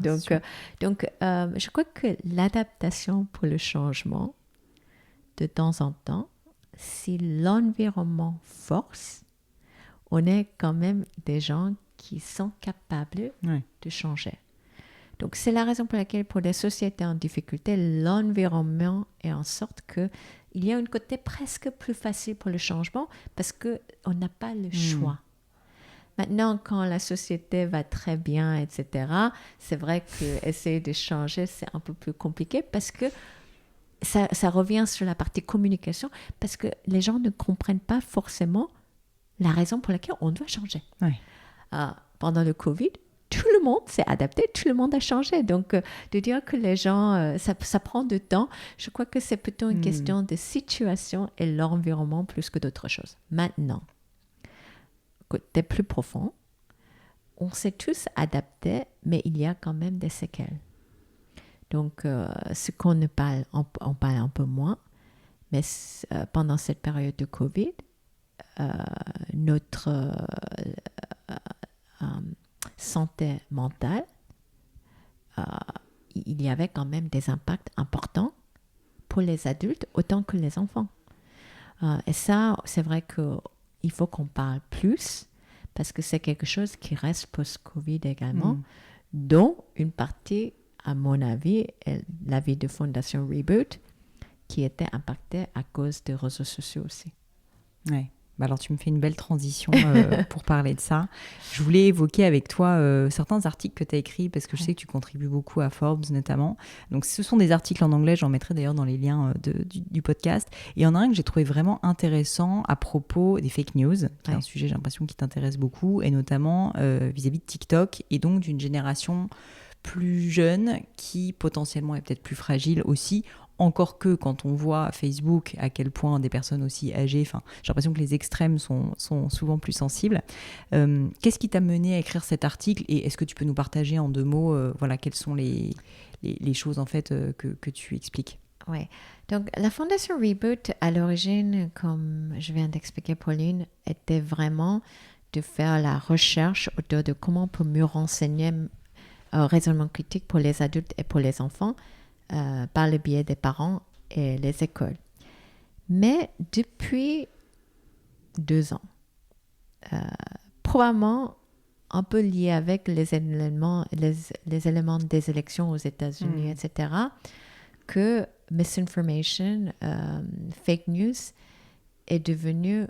Donc, je crois que l'adaptation pour le changement, de temps en temps, si l'environnement force, on est quand même des gens qui sont capables de changer. Donc, c'est la raison pour laquelle, pour les sociétés en difficulté, l'environnement est en sorte qu'il y a un côté presque plus facile pour le changement parce qu'on n'a pas le choix. Maintenant, quand la société va très bien, etc., c'est vrai qu'essayer de changer, c'est un peu plus compliqué parce que ça revient sur la partie communication, parce que les gens ne comprennent pas forcément la raison pour laquelle on doit changer. Pendant le Covid, tout le monde s'est adapté, tout le monde a changé. Donc, de dire que les gens, ça prend du temps, je crois que c'est plutôt une question de situation et l'environnement plus que d'autres choses. Maintenant, côté plus profond, on s'est tous adaptés, mais il y a quand même des séquelles. Donc, ce qu'on ne parle, on parle un peu moins, mais pendant cette période de Covid, notre santé mentale, il y avait quand même des impacts importants pour les adultes autant que les enfants. Et ça, c'est vrai qu'il faut qu'on parle plus parce que c'est quelque chose qui reste post-Covid également, dont une partie, à mon avis, est la vie de Fondation Reboot, qui était impactée à cause des réseaux sociaux aussi. Ouais. Alors, tu me fais une belle transition pour parler de ça. Je voulais évoquer avec toi certains articles que tu as écrits, parce que je sais que tu contribues beaucoup à Forbes notamment. Donc, ce sont des articles en anglais, j'en mettrai d'ailleurs dans les liens du podcast. Et il y en a un que j'ai trouvé vraiment intéressant à propos des fake news, qui est un sujet, j'ai l'impression, qui t'intéresse beaucoup, et notamment vis-à-vis de TikTok, et donc d'une génération plus jeune qui potentiellement est peut-être plus fragile aussi. Encore que quand on voit Facebook à quel point des personnes aussi âgées, j'ai l'impression que les extrêmes sont souvent plus sensibles. Qu'est-ce qui t'a mené à écrire cet article et est-ce que tu peux nous partager en 2 mots quelles sont les choses en fait que tu expliques? Oui, donc la Fondation Reboot à l'origine, comme je viens d'expliquer Pauline, était vraiment de faire la recherche autour de comment on peut mieux renseigner raisonnement critique pour les adultes et pour les enfants par le biais des parents et les écoles. Mais depuis 2 ans, probablement un peu lié avec les éléments des élections aux États-Unis, etc., que misinformation, fake news est devenu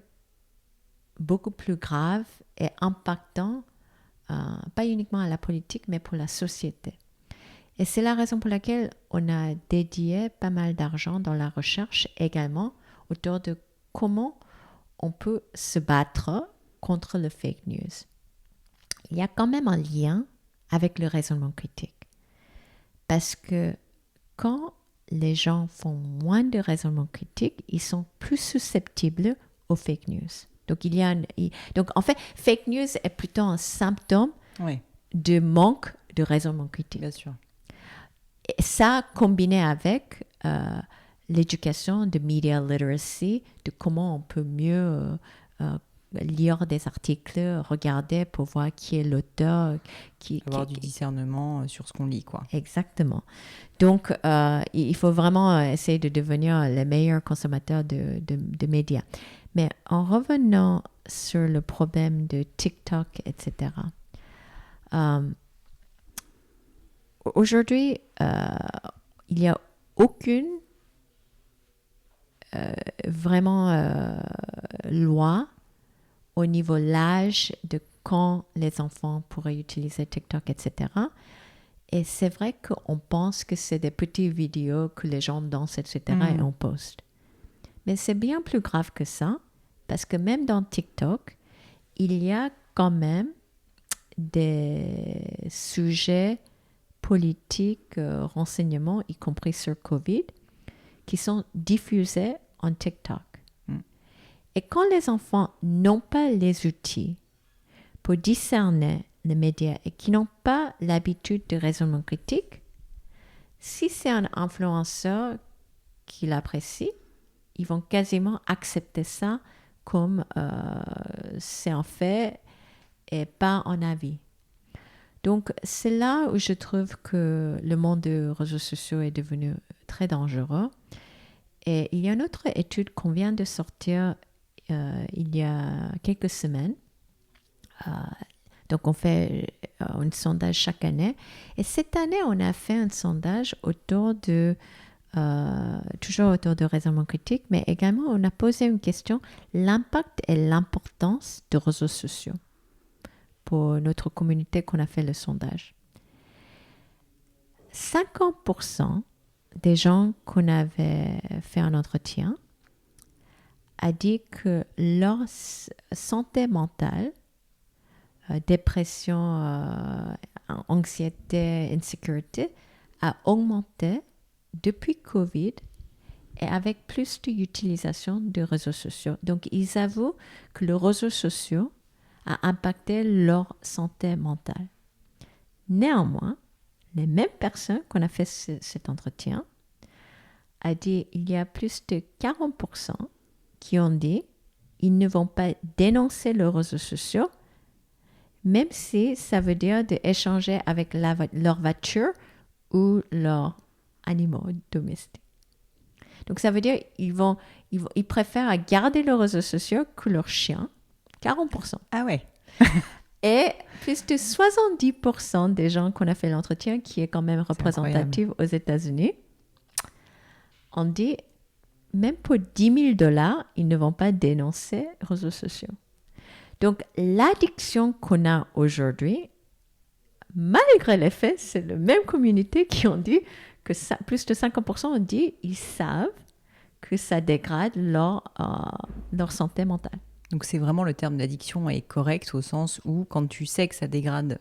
beaucoup plus grave et impactant, pas uniquement à la politique, mais pour la société. Et c'est la raison pour laquelle on a dédié pas mal d'argent dans la recherche également autour de comment on peut se battre contre le fake news. Il y a quand même un lien avec le raisonnement critique. Parce que quand les gens font moins de raisonnement critique, ils sont plus susceptibles aux fake news. Donc en fait, fake news est plutôt un symptôme de manque de raisonnement critique. Bien sûr. Et ça, combiné avec l'éducation de media literacy, de comment on peut mieux lire des articles, regarder pour voir qui est l'auteur. Avoir du discernement sur ce qu'on lit, quoi. Exactement. Donc, il faut vraiment essayer de devenir les meilleurs consommateurs de médias. Mais en revenant sur le problème de TikTok, etc., aujourd'hui, il n'y a aucune loi au niveau de l'âge de quand les enfants pourraient utiliser TikTok, etc. Et c'est vrai qu'on pense que c'est des petites vidéos que les gens dansent, etc. et on poste. Mais c'est bien plus grave que ça, parce que même dans TikTok, il y a quand même des sujets politiques, renseignements, y compris sur COVID, qui sont diffusés en TikTok. Et quand les enfants n'ont pas les outils pour discerner les médias et qui n'ont pas l'habitude de raisonnement critique, si c'est un influenceur qui l'apprécie, ils vont quasiment accepter ça comme c'est en fait et pas en avis. Donc, c'est là où je trouve que le monde des réseaux sociaux est devenu très dangereux. Et il y a une autre étude qu'on vient de sortir il y a quelques semaines. Donc, on fait un sondage chaque année. Et cette année, on a fait un sondage autour de, toujours autour de raisonnement critique, mais également, on a posé une question, l'impact et l'importance des réseaux sociaux pour notre communauté qu'on a fait le sondage. 50% des gens qu'on avait fait un entretien a dit que leur santé mentale, dépression, anxiété, insécurité, a augmenté depuis COVID et avec plus d'utilisation des réseaux sociaux. Donc, ils avouent que les réseaux sociaux a impacté leur santé mentale. Néanmoins, les mêmes personnes qu'on a fait cet entretien a dit il y a plus de 40% qui ont dit ils ne vont pas dénoncer les réseaux sociaux, même si ça veut dire d'échanger avec leur voiture ou leurs animaux domestiques. Donc ça veut dire ils préfèrent garder les réseaux sociaux que leurs chiens, 40%. Ah ouais. Et plus de 70% des gens qu'on a fait l'entretien, qui est quand même représentatif aux États-Unis, ont dit, même pour $10,000, ils ne vont pas dénoncer les réseaux sociaux. Donc, l'addiction qu'on a aujourd'hui, malgré les faits, c'est la même communauté qui ont dit que plus de 50% ont dit ils savent que ça dégrade leur santé mentale. Donc c'est vraiment le terme d'addiction est correct au sens où quand tu sais que ça dégrade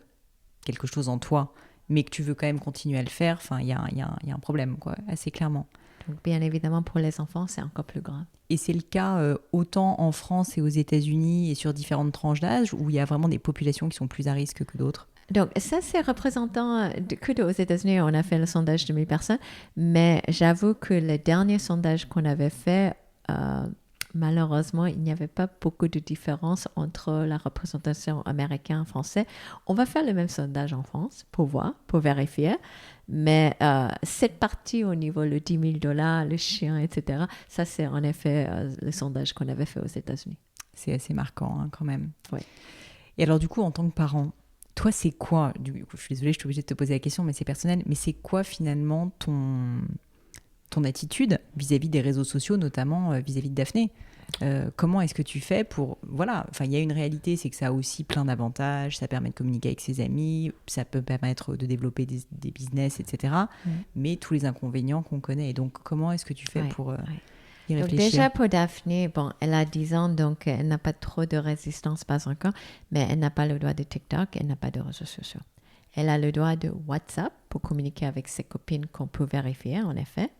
quelque chose en toi, mais que tu veux quand même continuer à le faire, il y a un problème, quoi, assez clairement. Donc bien évidemment pour les enfants, c'est encore plus grave. Et c'est le cas autant en France et aux États-Unis et sur différentes tranches d'âge où il y a vraiment des populations qui sont plus à risque que d'autres? Donc ça c'est représentant que aux États-Unis, on a fait le sondage de 1000 personnes, mais j'avoue que le dernier sondage qu'on avait fait, malheureusement, il n'y avait pas beaucoup de différence entre la représentation américaine et française. On va faire le même sondage en France pour voir, pour vérifier. Mais cette partie au niveau le $10,000, le chien, etc., ça c'est en effet le sondage qu'on avait fait aux États-Unis. C'est assez marquant quand même. Oui. Et alors du coup, en tant que parent, toi c'est quoi, je suis désolée, je suis obligée de te poser la question, mais c'est personnel, mais c'est quoi finalement ton attitude vis-à-vis des réseaux sociaux, notamment vis-à-vis de Daphné? Comment est-ce que tu fais pour... Voilà, il y a une réalité, c'est que ça a aussi plein d'avantages, ça permet de communiquer avec ses amis, ça peut permettre de développer des business, etc. Mais tous les inconvénients qu'on connaît. Et donc, comment est-ce que tu fais pour y réfléchir? Donc déjà pour Daphné, bon, elle a 10 ans, donc elle n'a pas trop de résistance, pas encore, mais elle n'a pas le droit de TikTok, elle n'a pas de réseaux sociaux. Elle a le droit de WhatsApp pour communiquer avec ses copines qu'on peut vérifier, en effet.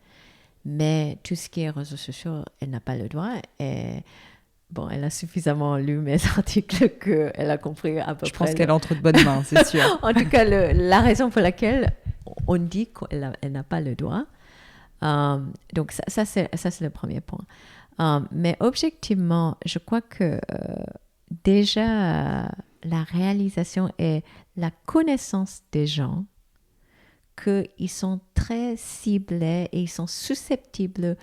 Mais tout ce qui est réseaux sociaux, elle n'a pas le droit. Et bon, elle a suffisamment lu mes articles qu'elle a compris à peu près. Je pense qu'elle est entre de bonnes mains, c'est sûr. En tout cas, la raison pour laquelle on dit qu'elle n'a pas le droit. Donc ça c'est le premier point. Mais objectivement, je crois que déjà la réalisation et la connaissance des gens, qu'ils sont très ciblés et ils sont susceptibles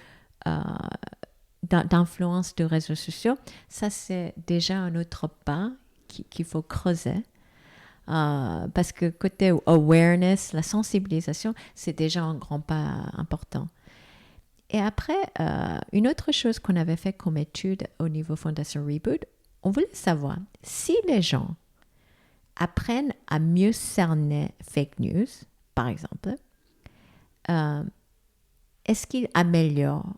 d'influence de réseaux sociaux, ça c'est déjà un autre pas qu'il faut creuser. Parce que côté awareness, la sensibilisation, c'est déjà un grand pas important. Et après, une autre chose qu'on avait fait comme étude au niveau Fondation Reboot, on voulait savoir si les gens apprennent à mieux cerner fake news, par exemple, est-ce qu'ils améliorent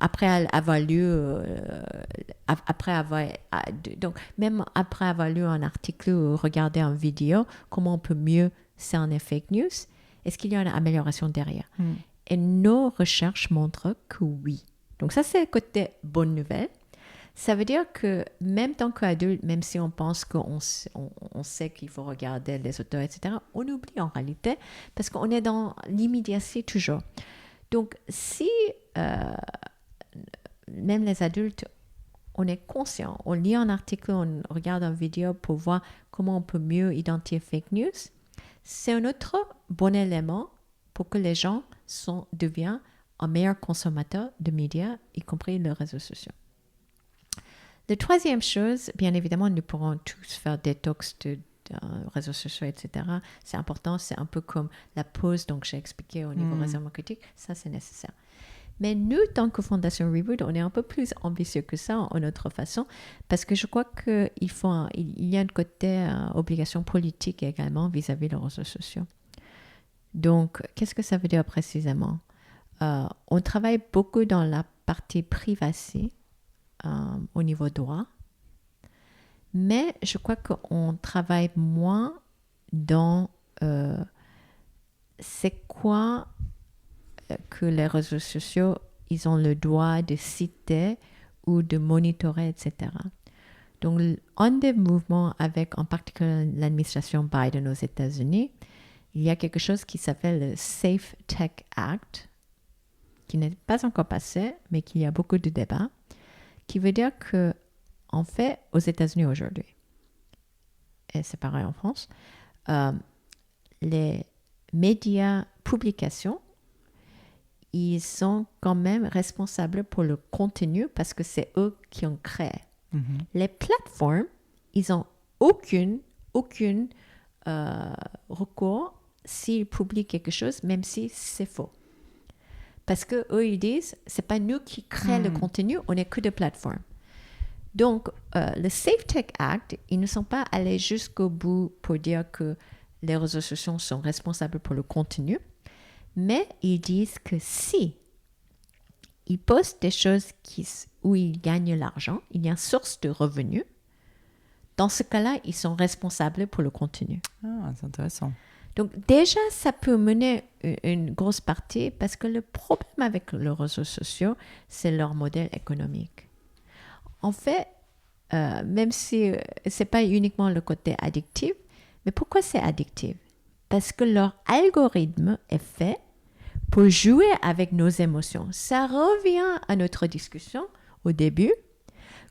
après avoir lu, donc même après avoir lu un article ou regardé une vidéo, comment on peut mieux cerner fake news, est-ce qu'il y a une amélioration derrière? Et nos recherches montrent que oui. Donc ça, c'est le côté bonne nouvelle. Ça veut dire que même tant qu'adulte, même si on pense qu'on sait qu'il faut regarder les auteurs, etc., on oublie en réalité parce qu'on est dans l'immédiateté toujours. Donc si même les adultes, on est conscient, on lit un article, on regarde une vidéo pour voir comment on peut mieux identifier fake news, c'est un autre bon élément pour que les gens deviennent un meilleur consommateur de médias, y compris les réseaux sociaux. La troisième chose, bien évidemment, nous pourrons tous faire détox de réseaux sociaux, etc. C'est important, c'est un peu comme la pause, donc j'ai expliqué au niveau raisonnement critique, ça c'est nécessaire. Mais nous, tant que Fondation Reboot, on est un peu plus ambitieux que ça en notre façon, parce que je crois qu'il y a un côté obligation politique également vis-à-vis des réseaux sociaux. Donc, qu'est-ce que ça veut dire précisément? On travaille beaucoup dans la partie privacy au niveau droit, mais je crois qu'on travaille moins dans c'est quoi que les réseaux sociaux, ils ont le droit de citer ou de monitorer, etc. Donc, un des mouvements avec en particulier l'administration Biden aux États-Unis, il y a quelque chose qui s'appelle le Safe Tech Act, qui n'est pas encore passé, mais qu'il y a beaucoup de débats, qui veut dire que, en fait, aux États-Unis aujourd'hui, et c'est pareil en France, les médias publications, ils sont quand même responsables pour le contenu parce que c'est eux qui ont créé. Les plateformes, ils n'ont aucun recours s'ils publient quelque chose, même si c'est faux. Parce qu'eux, ils disent, c'est pas nous qui créons le contenu, on n'est que des plateformes. Donc, le Safe Tech Act, ils ne sont pas allés jusqu'au bout pour dire que les réseaux sociaux sont responsables pour le contenu, mais ils disent que si ils postent des choses où ils gagnent l'argent, il y a une source de revenus, dans ce cas-là, ils sont responsables pour le contenu. Ah, c'est intéressant. Donc déjà, ça peut mener une grosse partie parce que le problème avec les réseaux sociaux, c'est leur modèle économique. En fait, même si ce n'est pas uniquement le côté addictif, mais pourquoi c'est addictif? Parce que leur algorithme est fait pour jouer avec nos émotions. Ça revient à notre discussion au début.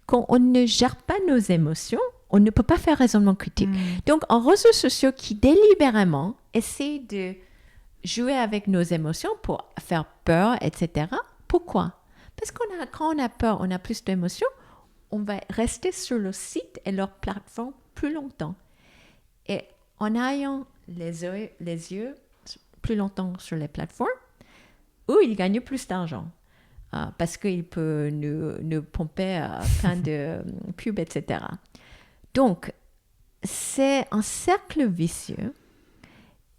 Quand on ne gère pas nos émotions, on ne peut pas faire raisonnement critique. Donc, en réseaux sociaux qui délibérément essaient de jouer avec nos émotions pour faire peur, etc. Pourquoi? Parce que quand on a peur, on a plus d'émotions, on va rester sur le site et leur plateforme plus longtemps. Et en ayant les yeux plus longtemps sur les plateformes, où ils gagnent plus d'argent. Parce qu'il peut nous pomper plein de pubs, etc. Donc, c'est un cercle vicieux.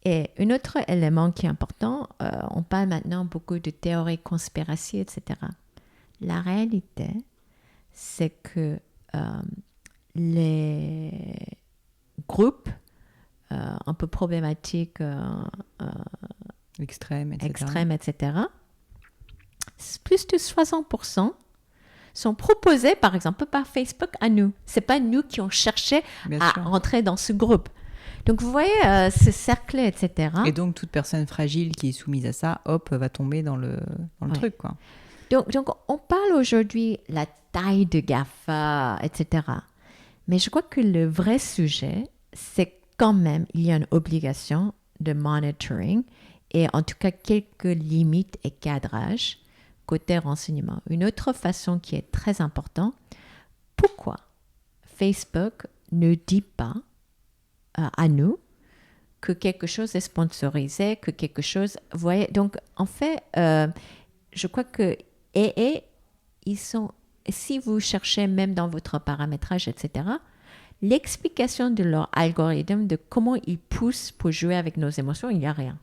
Et un autre élément qui est important, on parle maintenant beaucoup de théories conspiracy, etc. La réalité, c'est que les groupes un peu problématiques, extrêmes, etc., plus de 60% sont proposés, par exemple, par Facebook à nous. Ce n'est pas nous qui ont cherché à rentrer dans ce groupe. Donc, vous voyez, ce cercle, etc. Et donc, toute personne fragile qui est soumise à ça, hop, va tomber dans le truc, quoi. Donc, on parle aujourd'hui de la taille de GAFA, etc. Mais je crois que le vrai sujet, c'est quand même, il y a une obligation de monitoring et en tout cas quelques limites et cadrages côté renseignement. Une autre façon qui est très importante, pourquoi Facebook ne dit pas à nous que quelque chose est sponsorisé, que quelque chose... Vous voyez, donc en fait, je crois que ils sont... Si vous cherchez même dans votre paramétrage, etc., l'explication de leur algorithme, de comment ils poussent pour jouer avec nos émotions, il n'y a rien.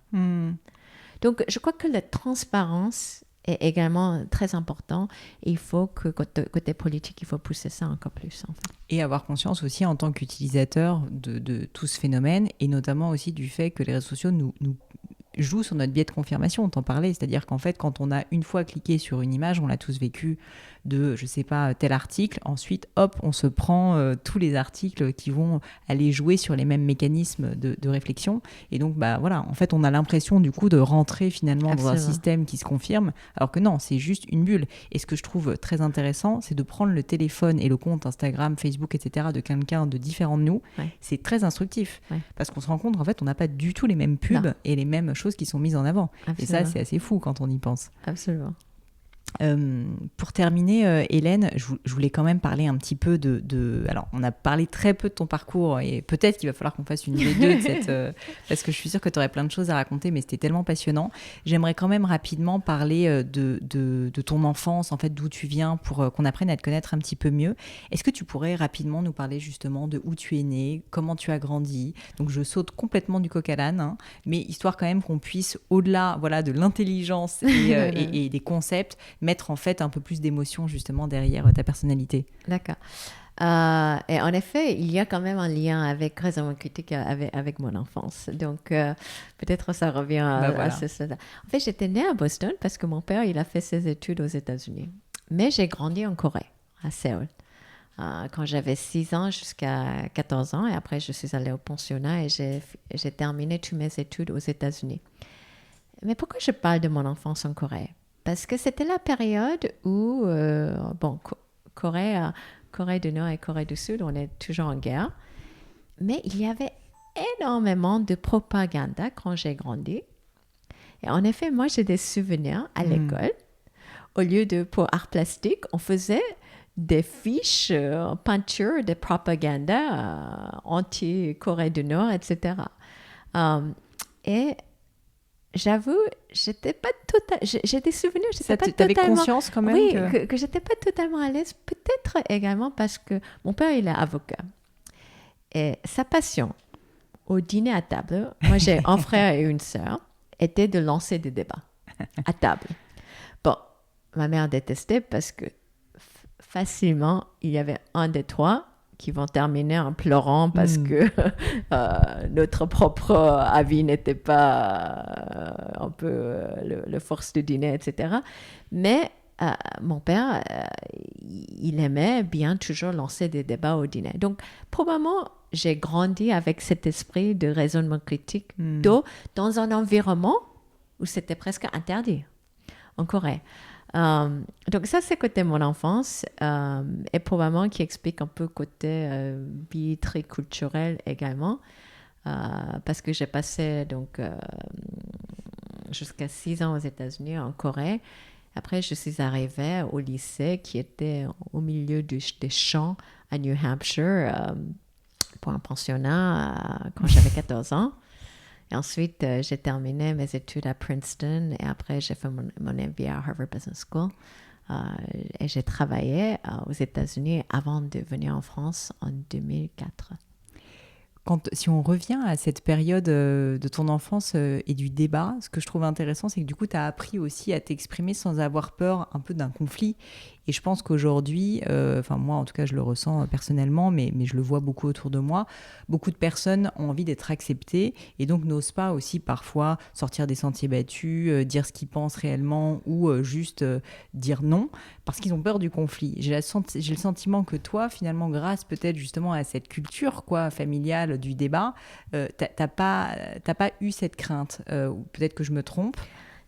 Donc, je crois que la transparence est également très important. Et il faut que, côté politique, il faut pousser ça encore plus. En fait. Et avoir conscience aussi en tant qu'utilisateur de tout ce phénomène, et notamment aussi du fait que les réseaux sociaux nous jouent sur notre biais de confirmation, on t'en parlait. C'est-à-dire qu'en fait, quand on a une fois cliqué sur une image, on l'a tous vécu de, je sais pas, tel article. Ensuite, hop, on se prend tous les articles qui vont aller jouer sur les mêmes mécanismes de réflexion. Et donc, bah voilà, en fait, on a l'impression du coup de rentrer finalement dans un Absolument. système qui se confirme, alors que non, c'est juste une bulle. Et ce que je trouve très intéressant, c'est de prendre le téléphone et le compte Instagram, Facebook, etc. de quelqu'un de différent de nous. Ouais. C'est très instructif. Ouais. Parce qu'on se rend compte, en fait, on n'a pas du tout les mêmes pubs Non. et les mêmes choses qui sont mises en avant. Et ça, Absolument. c'est assez fou quand on y pense. Absolument. Pour terminer, Hélène, je voulais quand même parler un petit peu Alors, on a parlé très peu de ton parcours et peut-être qu'il va falloir qu'on fasse une des deux de cette, parce que je suis sûre que tu aurais plein de choses à raconter, mais c'était tellement passionnant. J'aimerais quand même rapidement parler de ton enfance, en fait, d'où tu viens, pour qu'on apprenne à te connaître un petit peu mieux. Est-ce que tu pourrais rapidement nous parler justement de où tu es né, comment tu as grandi? Donc, je saute complètement du coq à l'âne, hein, mais histoire quand même qu'on puisse, au-delà voilà, de l'intelligence et des concepts, mettre en fait un peu plus d'émotion justement derrière ta personnalité. D'accord. Et en effet, il y a quand même un lien avec raisonnement critique avec mon enfance. Donc, peut-être ça revient à voilà. ça. En fait, j'étais née à Boston parce que mon père, il a fait ses études aux États-Unis. Mais j'ai grandi en Corée, à Séoul. Quand j'avais 6 ans jusqu'à 14 ans. Et après, je suis allée au pensionnat et j'ai terminé toutes mes études aux États-Unis. Mais pourquoi je parle de mon enfance en Corée? Parce que c'était la période où, Corée du Nord et Corée du Sud, on est toujours en guerre. Mais il y avait énormément de propagande quand j'ai grandi. Et en effet, moi, j'ai des souvenirs à l'école. Au lieu de, pour art plastique, on faisait des fiches peinture de propagande anti-Corée du Nord, etc. Et j'avoue, j'étais pas j'ai des souvenirs, j'étais pas T'avais totalement... conscience quand même Oui, que j'étais pas totalement à l'aise. Peut-être également parce que mon père, il est avocat. Et sa passion au dîner à table, moi j'ai un frère et une sœur, était de lancer des débats à table. Bon, ma mère détestait parce que facilement, il y avait un des trois qui vont terminer en pleurant parce que notre propre avis n'était pas un peu le force du dîner, etc. Mais mon père, il aimait bien toujours lancer des débats au dîner. Donc, probablement, j'ai grandi avec cet esprit de raisonnement critique dans un environnement où c'était presque interdit en Corée. Donc ça, c'est côté mon enfance et probablement qui explique un peu côté vie très culturel également parce que j'ai passé donc jusqu'à 6 ans aux États-Unis, en Corée. Après, je suis arrivée au lycée qui était au milieu des champs à New Hampshire pour un pensionnat quand j'avais 14 ans. Et ensuite, j'ai terminé mes études à Princeton et après, j'ai fait mon MBA à Harvard Business School. Et j'ai travaillé aux États-Unis avant de venir en France en 2004. Si on revient à cette période de ton enfance et du débat, ce que je trouve intéressant, c'est que du coup, tu as appris aussi à t'exprimer sans avoir peur un peu d'un conflit. Et je pense qu'aujourd'hui, moi en tout cas je le ressens personnellement, mais je le vois beaucoup autour de moi, beaucoup de personnes ont envie d'être acceptées et donc n'osent pas aussi parfois sortir des sentiers battus, dire ce qu'ils pensent réellement ou juste dire non parce qu'ils ont peur du conflit. J'ai le sentiment que toi, finalement, grâce peut-être justement à cette culture familiale du débat, t'as pas eu cette crainte, ou peut-être que je me trompe.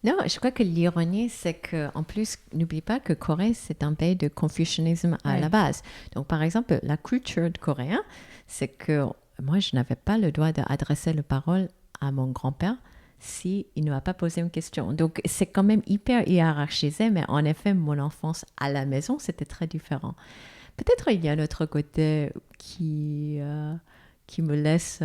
Non, je crois que l'ironie, c'est qu'en plus, n'oublie pas que Corée, c'est un pays de confucianisme à la base. Donc, par exemple, la culture de coréen, c'est que moi, je n'avais pas le droit d'adresser la parole à mon grand-père s'il ne m'a pas posé une question. Donc, c'est quand même hyper hiérarchisé, mais en effet, mon enfance à la maison, c'était très différent. Peut-être il y a un autre côté qui me laisse...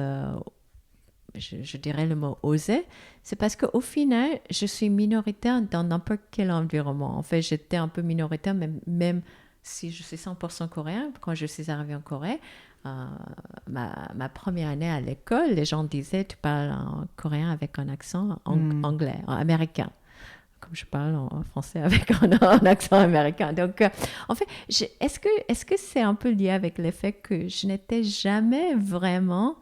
je dirais le mot oser, c'est parce qu'au final, je suis minoritaire dans n'importe quel environnement. En fait, j'étais un peu minoritaire, même si je suis 100% coréen. Quand je suis arrivée en Corée, ma première année à l'école, les gens disaient « tu parles en coréen avec un accent anglais, américain ». Comme je parle en français avec un accent américain. Donc, en fait, est-ce que c'est un peu lié avec le fait que je n'étais jamais vraiment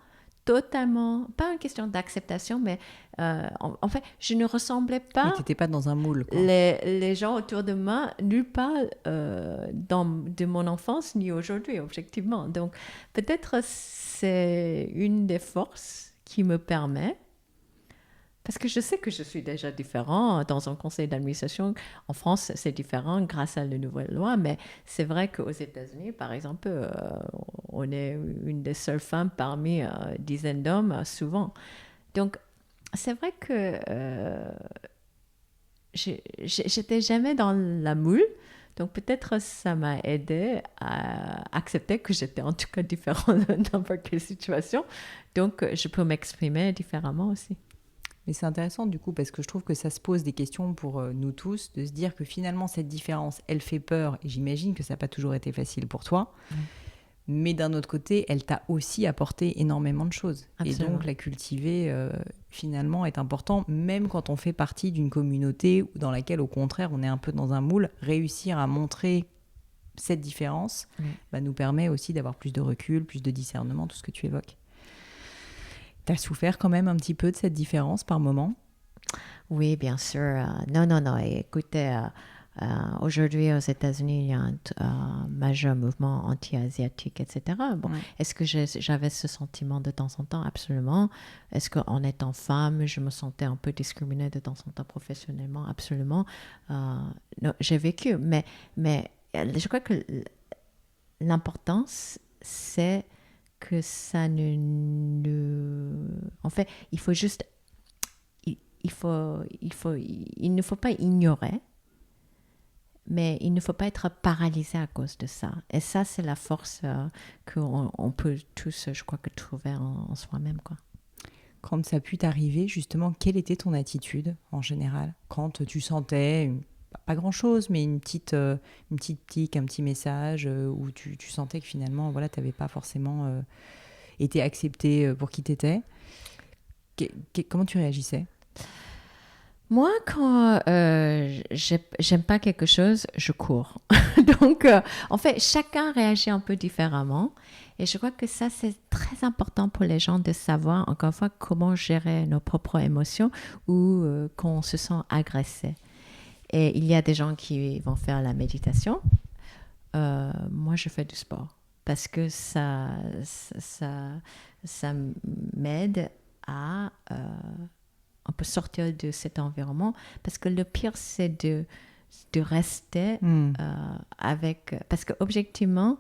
totalement, pas une question d'acceptation, mais en fait, je ne ressemblais Oui, pas tu n'étais pas dans un moule, quoi. les gens autour de moi, nulle part de mon enfance ni aujourd'hui, objectivement. Donc, peut-être c'est une des forces qui me permet, parce que je sais que je suis déjà différent dans un conseil d'administration. En France, c'est différent grâce à la nouvelle loi, mais c'est vrai qu'aux États-Unis, par exemple, on est une des seules femmes parmi dizaines d'hommes, souvent. Donc, c'est vrai que j'étais jamais dans la moule, donc peut-être ça m'a aidé à accepter que j'étais en tout cas différente dans n'importe quelle situation, donc je peux m'exprimer différemment aussi. Mais c'est intéressant du coup parce que je trouve que ça se pose des questions pour nous tous, de se dire que finalement cette différence, elle fait peur et j'imagine que ça n'a pas toujours été facile pour toi. Mais d'un autre côté, elle t'a aussi apporté énormément de choses. Absolument. Et donc la cultiver finalement est important, même quand on fait partie d'une communauté dans laquelle au contraire on est un peu dans un moule. Réussir à montrer cette différence nous permet aussi d'avoir plus de recul, plus de discernement, tout ce que tu évoques. T'as souffert quand même un petit peu de cette différence par moment? Oui, bien sûr. Non. Écoutez, aujourd'hui aux États-Unis, il y a un majeur mouvement anti-asiatique, etc. Bon, est-ce que j'avais ce sentiment de temps en temps? Absolument. Est-ce qu'en étant femme, je me sentais un peu discriminée de temps en temps professionnellement? Absolument. Non, j'ai vécu, mais je crois que l'importance, c'est que ça en fait, il faut juste... il ne faut pas ignorer, mais il ne faut pas être paralysé à cause de ça. Et ça, c'est la force qu'on peut tous, je crois, que trouver en soi-même, quoi. Quand ça a pu t'arriver, justement, quelle était ton attitude en général? Quand tu sentais, pas grand-chose, mais une petite tique, un petit message, où tu sentais que finalement, voilà, tu n'avais pas forcément été accepté pour qui t'étais. Comment tu réagissais? Moi, quand j'aime pas quelque chose, je cours. Donc, en fait, chacun réagit un peu différemment. Et je crois que ça, c'est très important pour les gens de savoir, encore une fois, comment gérer nos propres émotions ou quand on se sent agressé. Et il y a des gens qui vont faire la méditation. Moi, je fais du sport parce que ça m'aide à... on peut sortir de cet environnement parce que le pire, c'est de rester avec... Parce que objectivement,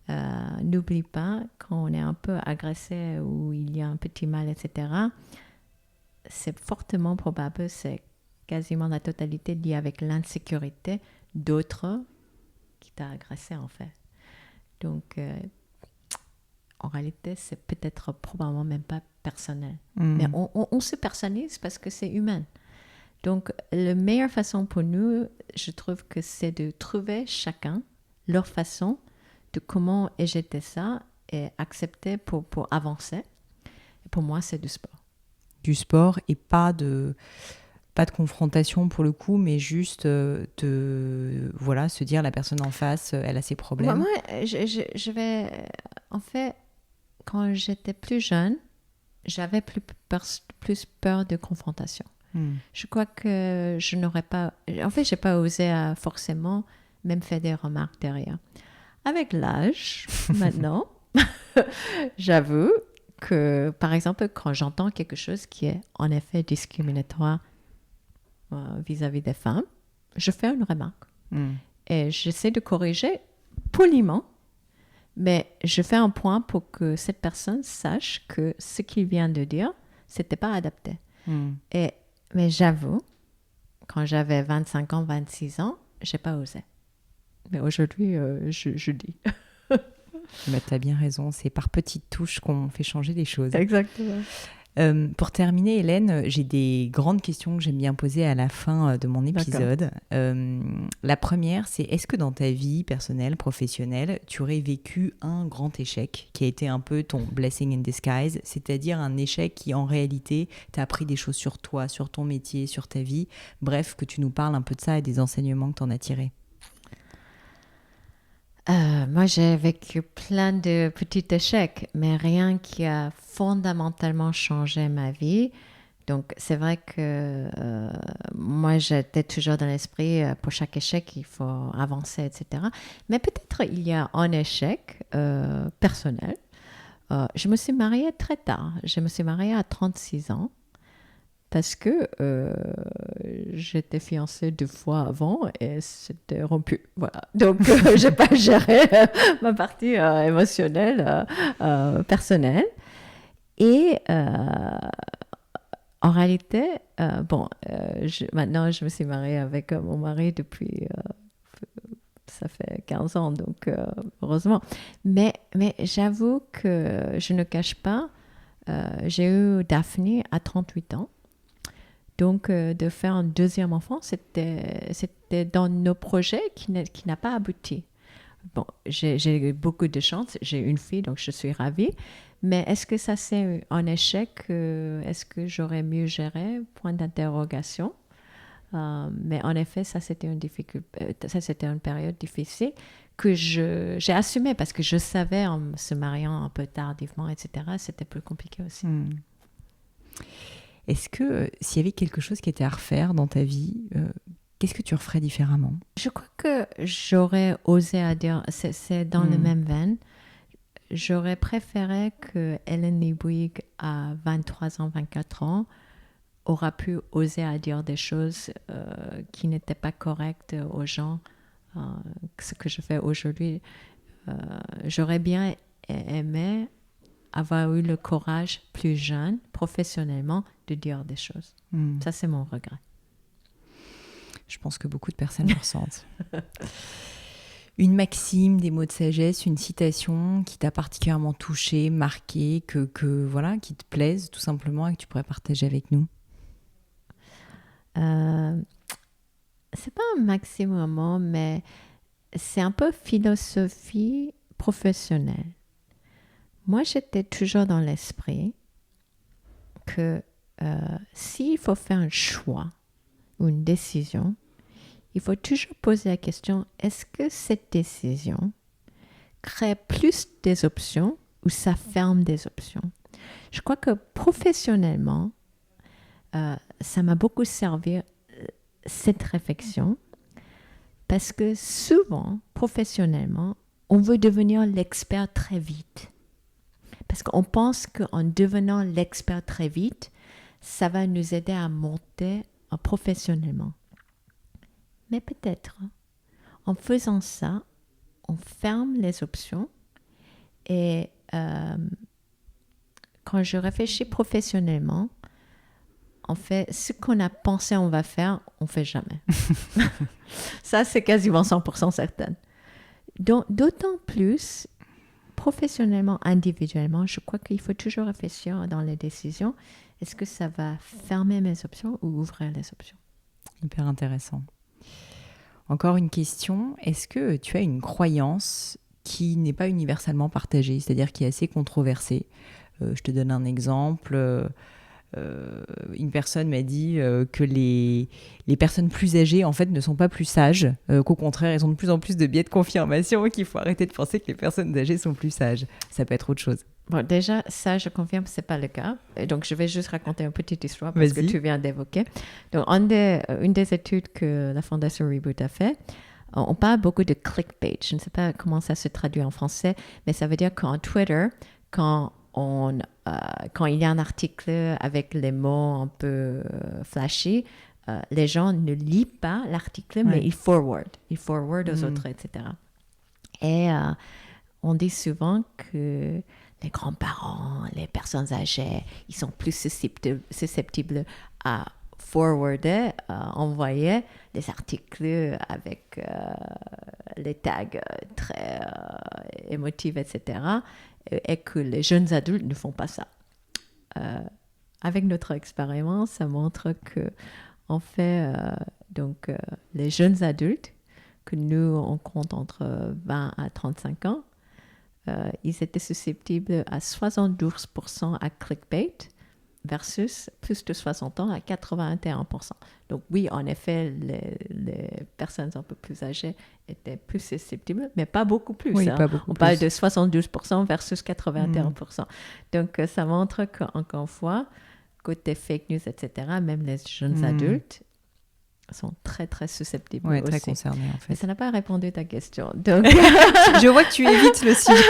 n'oublie pas, quand on est un peu agressé ou il y a un petit mal, etc., c'est fortement probable, c'est quasiment la totalité liée avec l'insécurité d'autres qui t'a agressé, en fait. Donc, en réalité, c'est peut-être probablement même pas personnel. Mais on se personnalise parce que c'est humain. Donc, la meilleure façon pour nous, je trouve que c'est de trouver chacun leur façon de comment éjecter ça et accepter pour avancer. Et pour moi, c'est du sport. Du sport et pas de confrontation pour le coup, mais juste se dire la personne en face, elle a ses problèmes. Moi, je vais... En fait, quand j'étais plus jeune, j'avais plus peur de confrontation. Je crois que je n'aurais pas... En fait, je n'ai pas osé forcément même faire des remarques derrière. Avec l'âge, maintenant, j'avoue que, par exemple, quand j'entends quelque chose qui est en effet discriminatoire vis-à-vis des femmes, je fais une remarque. Et j'essaie de corriger poliment, mais je fais un point pour que cette personne sache que ce qu'il vient de dire, c'était pas adapté. Mais j'avoue, quand j'avais 25 ans, 26 ans, j'ai pas osé. Mais aujourd'hui, je dis. Tu as bien raison, c'est par petites touches qu'on fait changer les choses. Exactement. Pour terminer, Hélène, j'ai des grandes questions que j'aime bien poser à la fin de mon épisode. La première, c'est est-ce que dans ta vie personnelle, professionnelle, tu aurais vécu un grand échec qui a été un peu ton blessing in disguise, c'est-à-dire un échec qui en réalité t'a appris des choses sur toi, sur ton métier, sur ta vie, bref, que tu nous parles un peu de ça et des enseignements que tu en as tirés. Moi, j'ai vécu plein de petits échecs, mais rien qui a fondamentalement changé ma vie. Donc, c'est vrai que moi, j'étais toujours dans l'esprit, pour chaque échec, il faut avancer, etc. Mais peut-être il y a un échec personnel. Je me suis mariée très tard. Je me suis mariée à 36 ans parce que j'étais fiancée 2 fois avant et c'était rompu. Voilà. Donc, j'ai pas géré ma partie émotionnelle, personnelle. Et en réalité, maintenant, je me suis mariée avec mon mari depuis, ça fait 15 ans, donc heureusement. Mais j'avoue que je ne cache pas, j'ai eu Daphné à 38 ans. Donc, de faire un deuxième enfant, c'était dans nos projets qui n'a pas abouti. Bon, j'ai eu beaucoup de chance. J'ai une fille, donc je suis ravie. Mais est-ce que ça, c'est un échec? Est-ce que j'aurais mieux géré? Point d'interrogation. Mais en effet, ça, c'était ça, c'était une période difficile que j'ai assumée parce que je savais, en se mariant un peu tardivement, etc., c'était plus compliqué aussi. Est-ce que s'il y avait quelque chose qui était à refaire dans ta vie, qu'est-ce que tu referais différemment? Je crois que j'aurais osé à dire, c'est dans le même veine. J'aurais préféré que Ellen Lee Bouygues, à 23 ans, 24 ans, aura pu oser à dire des choses qui n'étaient pas correctes aux gens. Ce que je fais aujourd'hui, j'aurais bien aimé avoir eu le courage plus jeune, professionnellement, de dire des choses. Ça, c'est mon regret. Je pense que beaucoup de personnes le ressentent. Une maxime, des mots de sagesse, une citation qui t'a particulièrement touché, marqué, voilà, qui te plaise tout simplement et que tu pourrais partager avec nous. C'est pas un maximum, mais c'est un peu philosophie professionnelle. Moi, j'étais toujours dans l'esprit que s'il faut faire un choix ou une décision, il faut toujours poser la question, est-ce que cette décision crée plus des options ou ça ferme des options? Je crois que professionnellement, ça m'a beaucoup servi cette réflexion parce que souvent, professionnellement, on veut devenir l'expert très vite. Parce qu'on pense qu'en devenant l'expert très vite, ça va nous aider à monter professionnellement. Mais peut-être, en faisant ça, on ferme les options et quand je réfléchis professionnellement, en fait, ce qu'on a pensé on va faire, on ne fait jamais. Ça, c'est quasiment 100% certain. Donc, d'autant plus, professionnellement, individuellement, je crois qu'il faut toujours réfléchir dans les décisions. Est-ce que ça va fermer mes options ou ouvrir les options? Hyper intéressant. Encore une question, est-ce que tu as une croyance qui n'est pas universellement partagée, c'est-à-dire qui est assez controversée? Je te donne un exemple. Une personne m'a dit que les personnes plus âgées en fait ne sont pas plus sages, qu'au contraire elles ont de plus en plus de biais de confirmation et qu'il faut arrêter de penser que les personnes âgées sont plus sages. Ça peut être autre chose. Bon, déjà, ça, je confirme, ce n'est pas le cas. Et donc, je vais juste raconter une petite histoire parce que tu viens d'évoquer. Donc, une des études que la Fondation Reboot a fait, on parle beaucoup de clickbait. Je ne sais pas comment ça se traduit en français, mais ça veut dire qu'en Twitter, quand il y a un article avec les mots un peu flashy, les gens ne lisent pas l'article, mais ils forward aux autres, etc. Et on dit souvent que les grands-parents, les personnes âgées, ils sont plus susceptibles à forwarder, envoyer des articles avec les tags très émotifs, etc. Et que les jeunes adultes ne font pas ça. Avec notre expérience, ça montre que en fait, les jeunes adultes, que nous, on compte entre 20 à 35 ans, ils étaient susceptibles à 72% à clickbait, versus plus de 60 ans à 81%. Donc oui, en effet, les personnes un peu plus âgées étaient plus susceptibles, mais pas beaucoup plus. Oui, hein. pas beaucoup On plus. parle de 72% versus 81%. Donc ça montre qu'encore une fois, côté fake news, etc., même les jeunes adultes sont très, très susceptibles Oui, aussi. très concernés en fait. Mais ça n'a pas répondu à ta question. Donc... Je vois que tu évites le sujet.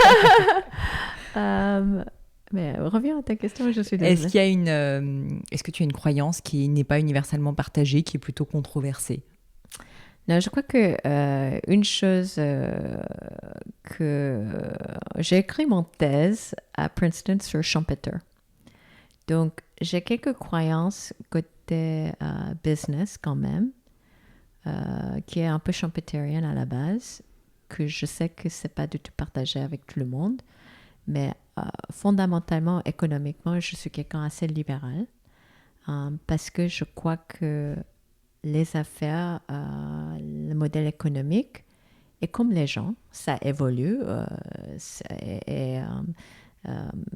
Mais reviens à ta question, je suis désolée. Est-ce que tu as une croyance qui n'est pas universellement partagée, qui est plutôt controversée? Non, je crois que une chose que j'ai écrit mon thèse à Princeton sur Schumpeter. Donc, j'ai quelques croyances côté business quand même, qui est un peu schumpeterienne à la base, que je sais que c'est pas du tout partagé avec tout le monde, mais fondamentalement, économiquement, je suis quelqu'un assez libéral, parce que je crois que les affaires, le modèle économique, et comme les gens, ça évolue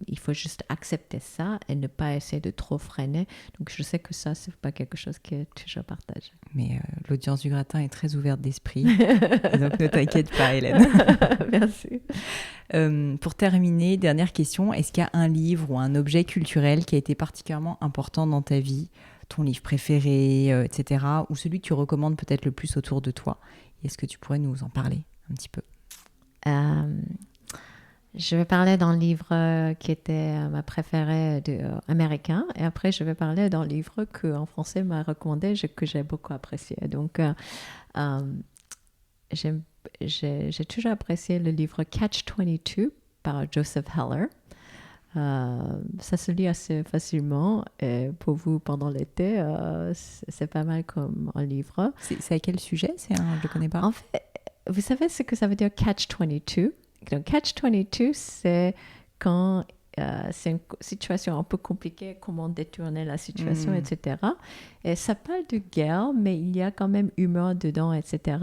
il faut juste accepter ça et ne pas essayer de trop freiner. Donc je sais que ça, c'est pas quelque chose qui est toujours partagé. Mais l'audience du gratin est très ouverte d'esprit, donc ne t'inquiète pas, Hélène. Merci. Pour terminer, dernière question, est-ce qu'il y a un livre ou un objet culturel qui a été particulièrement important dans ta vie, ton livre préféré, etc., ou celui que tu recommandes peut-être le plus autour de toi? Est-ce que tu pourrais nous en parler un petit peu? Je vais parler d'un livre qui était ma préférée américain, et après je vais parler d'un livre qu'en français m'a recommandé, que j'ai beaucoup apprécié. Donc j'ai toujours apprécié le livre Catch-22 par Joseph Heller. Ça se lit assez facilement, et pour vous pendant l'été, c'est pas mal comme un livre. C'est à quel sujet? Je ne le connais pas. En fait, vous savez ce que ça veut dire Catch-22? Donc, Catch-22, c'est quand c'est une situation un peu compliquée, comment détourner la situation, etc. Et ça parle de guerre, mais il y a quand même humour dedans, etc.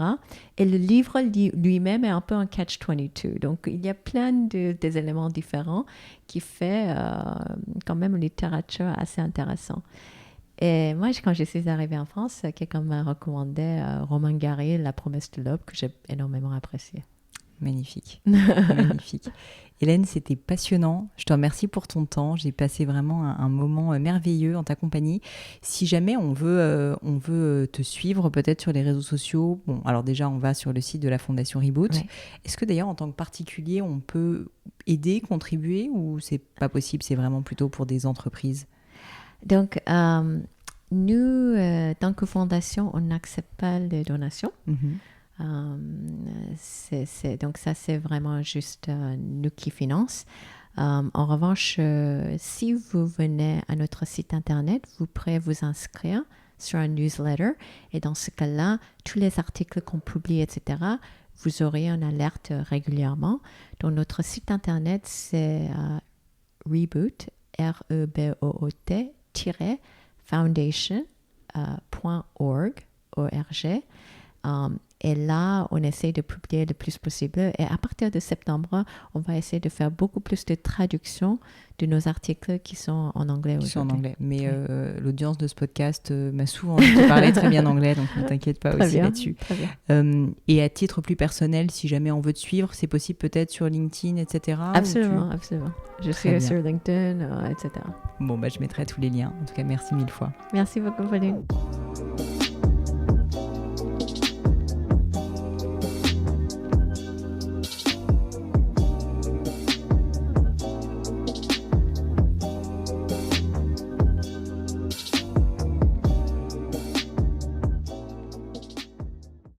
Et le livre lui-même est un peu un Catch-22. Donc, il y a plein des éléments différents qui fait quand même une littérature assez intéressante. Et moi, quand je suis arrivée en France, quelqu'un m'a recommandé Romain Gary, La promesse de l'aube, que j'ai énormément apprécié. Magnifique, magnifique. Hélène, c'était passionnant. Je te remercie pour ton temps. J'ai passé vraiment un moment merveilleux en ta compagnie. Si jamais on veut te suivre peut-être sur les réseaux sociaux, bon, alors déjà, on va sur le site de la Fondation Reboot. Ouais. Est-ce que d'ailleurs, en tant que particulier, on peut aider, contribuer, ou c'est pas possible, c'est vraiment plutôt pour des entreprises? Donc, nous, tant que fondation, on n'accepte pas les donations. Donc ça, c'est vraiment juste nous qui finançons. En revanche, si vous venez à notre site internet, vous pourrez vous inscrire sur un newsletter, et dans ce cas-là, tous les articles qu'on publie, etc., vous aurez une alerte régulièrement. Donc notre site internet, c'est Reboot, REBOOT, foundation.org, O-R-G. Et là, on essaie de publier le plus possible. Et à partir de septembre, on va essayer de faire beaucoup plus de traductions de nos articles qui sont en anglais aujourd'hui. Qui sont en anglais. Mais l'audience de ce podcast m'a souvent dit de parler très bien anglais, donc ne t'inquiète pas aussi là-dessus. Et à titre plus personnel, si jamais on veut te suivre, c'est possible peut-être sur LinkedIn, etc. Absolument, absolument. Je suis sur LinkedIn, etc. Bon, je mettrai tous les liens. En tout cas, merci 1000 fois. Merci beaucoup, Pauline.